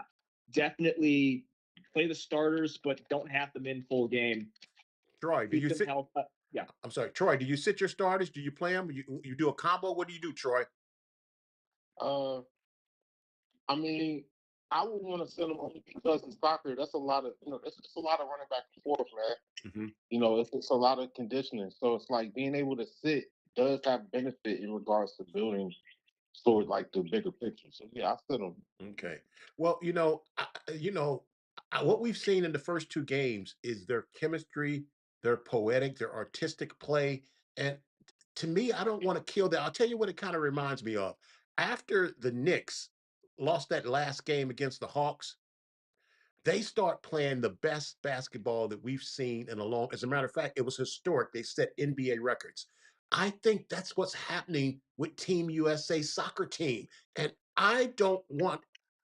Speaker 3: definitely play the starters, but don't have them in full game.
Speaker 2: Troy, do
Speaker 3: Keep
Speaker 2: you
Speaker 3: them
Speaker 2: sit?
Speaker 3: healthy. Yeah.
Speaker 2: I'm sorry, Troy. Do you sit your starters? Do you play them? You do a combo? What do you do, Troy?
Speaker 4: I mean, I would want to send them only because in soccer, that's a lot of, it's a lot of running back and forth, man. It's a lot of conditioning. So it's like being able to sit does have benefit in regards to building sort of like the bigger picture. So yeah, I sit them.
Speaker 2: Okay. Well, what we've seen in the first 2 games is their chemistry, their poetic, their artistic play, and to me, I don't want to kill that. I'll tell you what it kind of reminds me of. After the Knicks lost that last game against the Hawks, they start playing the best basketball that we've seen in a long. As a matter of fact, it was historic. They set NBA records. I think that's what's happening with Team USA soccer team. And I don't want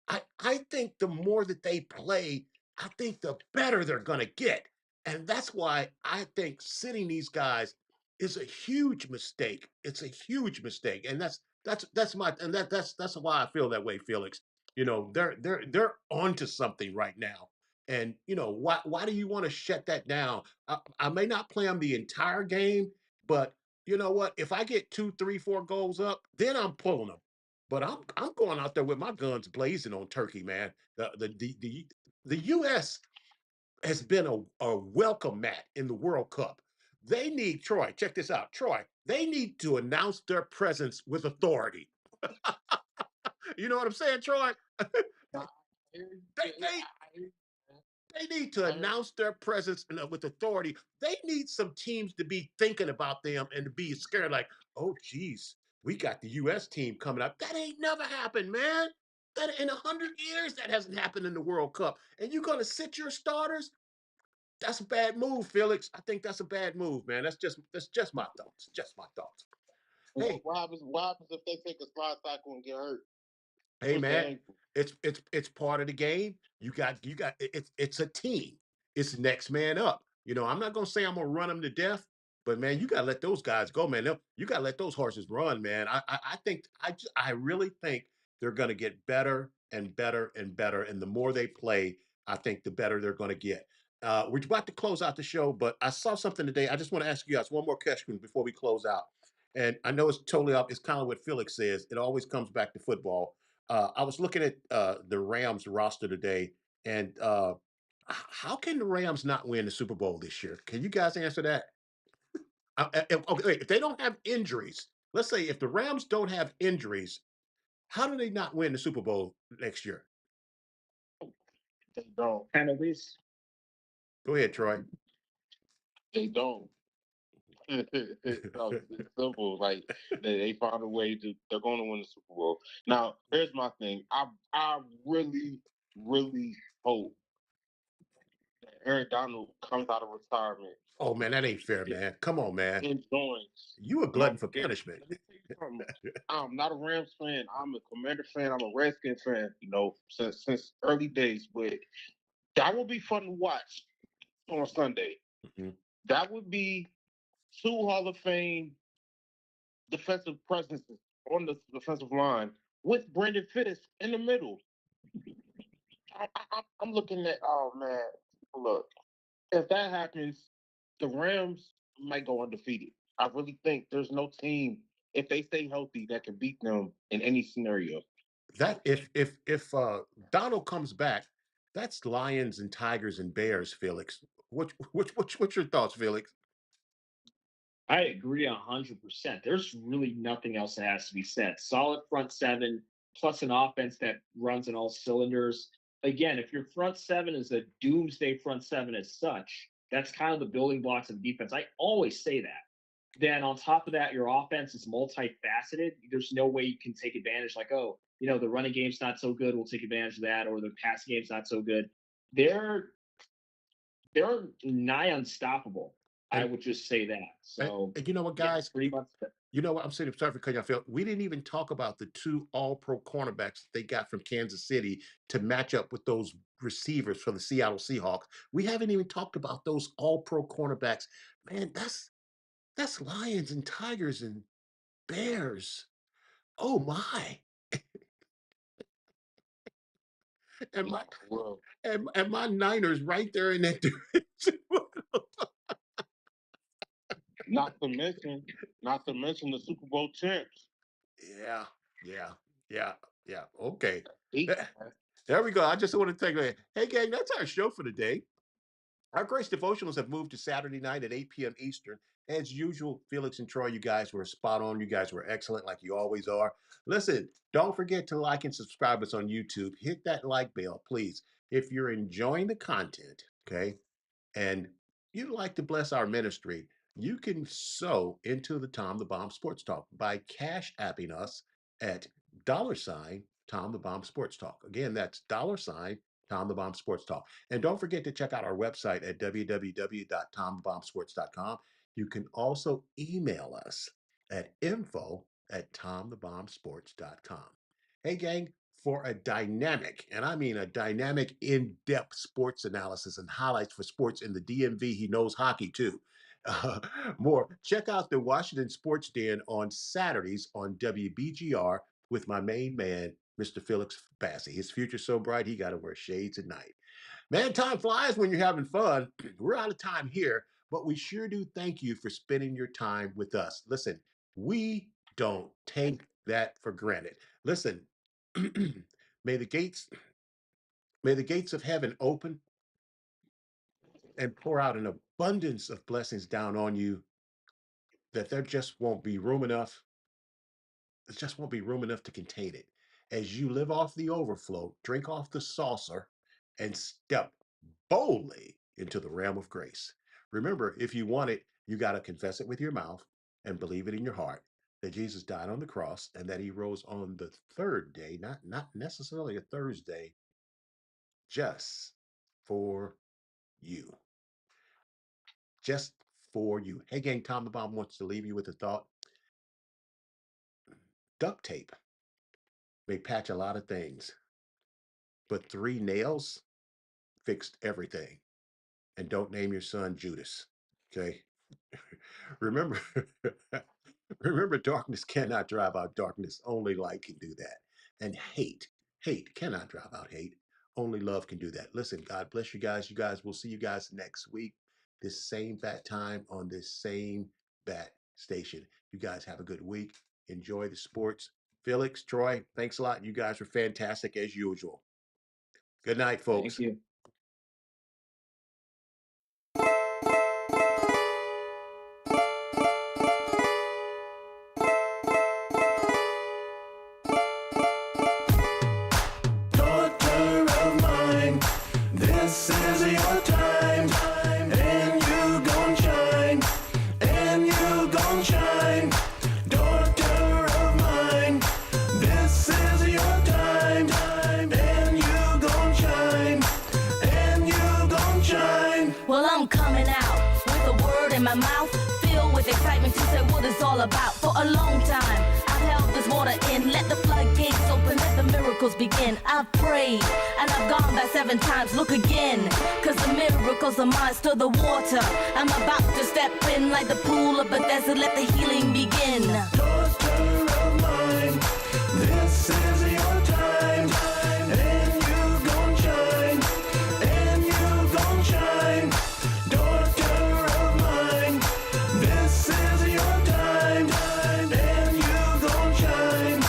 Speaker 2: I think the more that they play, I think the better they're gonna get. And that's why I think sitting these guys is a huge mistake. It's a huge mistake. And that's my and that's why I feel that way, Felix. They're onto something right now. And why do you want to shut that down? I may not play them the entire game, but you know what? If I get 2, 3, 4 goals up, then I'm pulling them. But I'm going out there with my guns blazing on Turkey, man. The U.S. has been a welcome mat in the World Cup. They need Troy. Check this out, Troy. They need to announce their presence with authority. You know what I'm saying, Troy? They need to announce their presence with authority. They need some teams to be thinking about them and to be scared, like, oh, geez, we got the U.S. team coming up. That ain't never happened, man. That in 100 years, that hasn't happened in the World Cup. And you're gonna sit your starters? That's a bad move, Felix. I think that's a bad move, man. That's just my thoughts. Just my thoughts. Hey,
Speaker 4: What happens if they take a slide tackle and get hurt?
Speaker 2: Hey
Speaker 4: Twist their
Speaker 2: man,
Speaker 4: ankle.
Speaker 2: it's part of the game. You got it's a team. It's next man up. I'm not gonna say I'm gonna run them to death, but man, you gotta let those guys go, man. You gotta let those horses run, man. I think I really think they're gonna get better and better and better, and the more they play, I think the better they're gonna get. We're about to close out the show, but I saw something today. I just want to ask you guys one more question before we close out. And I know it's totally up. It's kind of what Felix says. It always comes back to football. I was looking at the Rams roster today, and how can the Rams not win the Super Bowl this year? Can you guys answer that? Okay, wait, if they don't have injuries, let's say if the Rams don't have injuries, how do they not win the Super Bowl next year?
Speaker 4: They don't.
Speaker 3: Penalties.
Speaker 2: Go ahead, Troy.
Speaker 4: They don't. It's simple. Like they found a way to. They're going to win the Super Bowl. Now, here's my thing. I really, really hope that Aaron Donald comes out of retirement
Speaker 2: Oh man, that ain't fair, man. Come on, man.
Speaker 4: and joins.
Speaker 2: You a glutton for punishment.
Speaker 4: Let me tell you something. I'm not a Rams fan. I'm a Commander fan. I'm a Redskins fan. Since early days. But that would be fun to watch on Sunday.
Speaker 2: Mhm.
Speaker 4: That would be 2 Hall of Fame defensive presences on the defensive line with Brandon Fisk in the middle. I'm looking at, oh man, look, if that happens, the Rams might go undefeated. I really think there's no team, if they stay healthy, that can beat them in any scenario.
Speaker 2: That if Donald comes back, that's Lions and Tigers and Bears, Felix. What's your thoughts, Felix?
Speaker 3: I agree 100%. There's really nothing else that has to be said. Solid front seven plus an offense that runs in all cylinders. Again, if your front seven is a doomsday front seven as such, that's kind of the building blocks of defense. I always say that. then on top of that, your offense is multifaceted. There's no way you can take advantage like, oh, the running game's not so good, we'll take advantage of that, or the passing game's not so good. They're nigh unstoppable. I would just say that. So
Speaker 2: and you know what, guys?
Speaker 3: Yeah, 3 months.
Speaker 2: You know what? I'm sorry for cutting you off, Phil. We didn't even talk about the 2 all-pro cornerbacks they got from Kansas City to match up with those receivers for the Seattle Seahawks. We haven't even talked about those all-pro cornerbacks. Man, that's Lions and Tigers and Bears. Oh my. And my and my Niners right there in that direction.
Speaker 4: Not to mention the Super Bowl champs.
Speaker 2: Yeah. Okay. There we go. I just want to take a hey gang, that's our show for today. Our Grace Devotionals have moved to Saturday night at 8 p.m. Eastern. As usual, Felix and Troy, you guys were spot on. You guys were excellent, like you always are. Listen, don't forget to like and subscribe us on YouTube. Hit that like bell, please. If you're enjoying the content, okay, and you'd like to bless our ministry, you can sow into the Tom the Bomb Sports Talk by cash apping us at $Tom the Bomb Sports Talk. Again, that's $Tom the Bomb Sports Talk. And don't forget to check out our website at www.tomthebombsports.com. You can also email us at info@tomthebombsports.com. Hey gang, for a dynamic, and I mean a dynamic, in-depth sports analysis and highlights for sports in the DMV, he knows hockey too. More, check out the Washington Sports Den on Saturdays on WBGR with my main man, Mr. Felix Bassey. His future's so bright, he got to wear shades at night. Man, time flies when you're having fun. We're out of time here, but we sure do thank you for spending your time with us. Listen, we don't take that for granted. Listen, may the gates of heaven open and pour out an abundance of blessings down on you that there just won't be room enough. There just won't be room enough to contain it. As you live off the overflow, drink off the saucer, and step boldly into the realm of grace. Remember, if you want it, you got to confess it with your mouth and believe it in your heart that Jesus died on the cross and that he rose on the third day, not necessarily a Thursday, just for you. Just for you. Hey gang, Tom the Bomb wants to leave you with a thought. Duct tape may patch a lot of things, but 3 nails fixed everything. And don't name your son Judas, okay? Remember, darkness cannot drive out darkness. Only light can do that. And hate cannot drive out hate. Only love can do that. Listen, God bless you guys. We'll see you guys next week. This same bat time on this same bat station. You guys have a good week. Enjoy the sports. Felix, Troy, thanks a lot. You guys were fantastic as usual. Good night, folks.
Speaker 3: Thank you.
Speaker 11: This is your time, and you gon' shine, and you gon' shine. Daughter of mine, this is your time, and you gon' shine, and you gon' shine.
Speaker 1: Well, I'm coming out with a word in my mouth, filled with excitement to say what it's all about. For a long time, I've held this water in, let the floodgates open, let the miracles begin. I've prayed, and I've gone back 7 times, look again, cause the miracles are mine, stir the water. I'm about to step in like the pool of Bethesda, let the healing begin.
Speaker 11: Daughter of mine, this is your time, and you gon' shine, and you gon' shine. Daughter of mine, this is your time, and you gon' shine,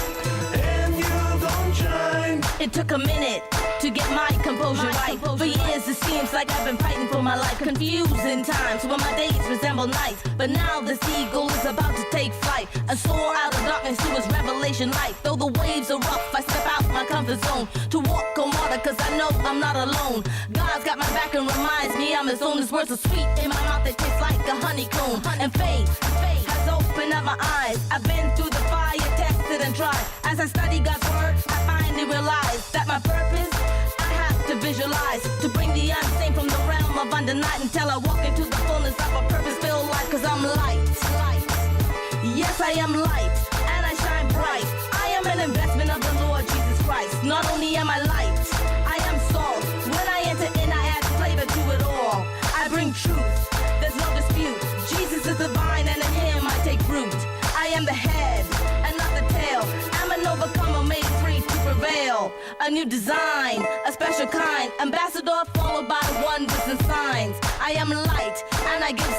Speaker 11: and you gon' shine.
Speaker 1: It took a minute to get my composure right. For years it seems like I've been fighting for my life. Confusing times when my days resemble nights. But now this eagle is about to take flight and soar out of darkness to his revelation light. Though the waves are rough, I step out my comfort zone to walk on water, cause I know I'm not alone. God's got my back and reminds me I'm boundless. On this words are sweet in my mouth, they taste like a honeycomb. And faith has opened up my eyes. I've been through the fire, tested and tried. As I study God's word, I finally realize that my purpose I have to visualize, to bring the unseen from the realm of under night until I walk into the fullness of a purpose-filled life. Cause I'm light. Yes, I am light, and I shine bright. I am an investment of the Lord Jesus Christ. Not only am I light, I am salt. When I enter in, I add flavor to it all. I bring truth, there's no dispute. Jesus is the vine, and in him I take root. I am the head, and not the tail. I'm an overcomer, made free to prevail. A new design, a special kind. Ambassador followed by wonders and signs. I am light, and I give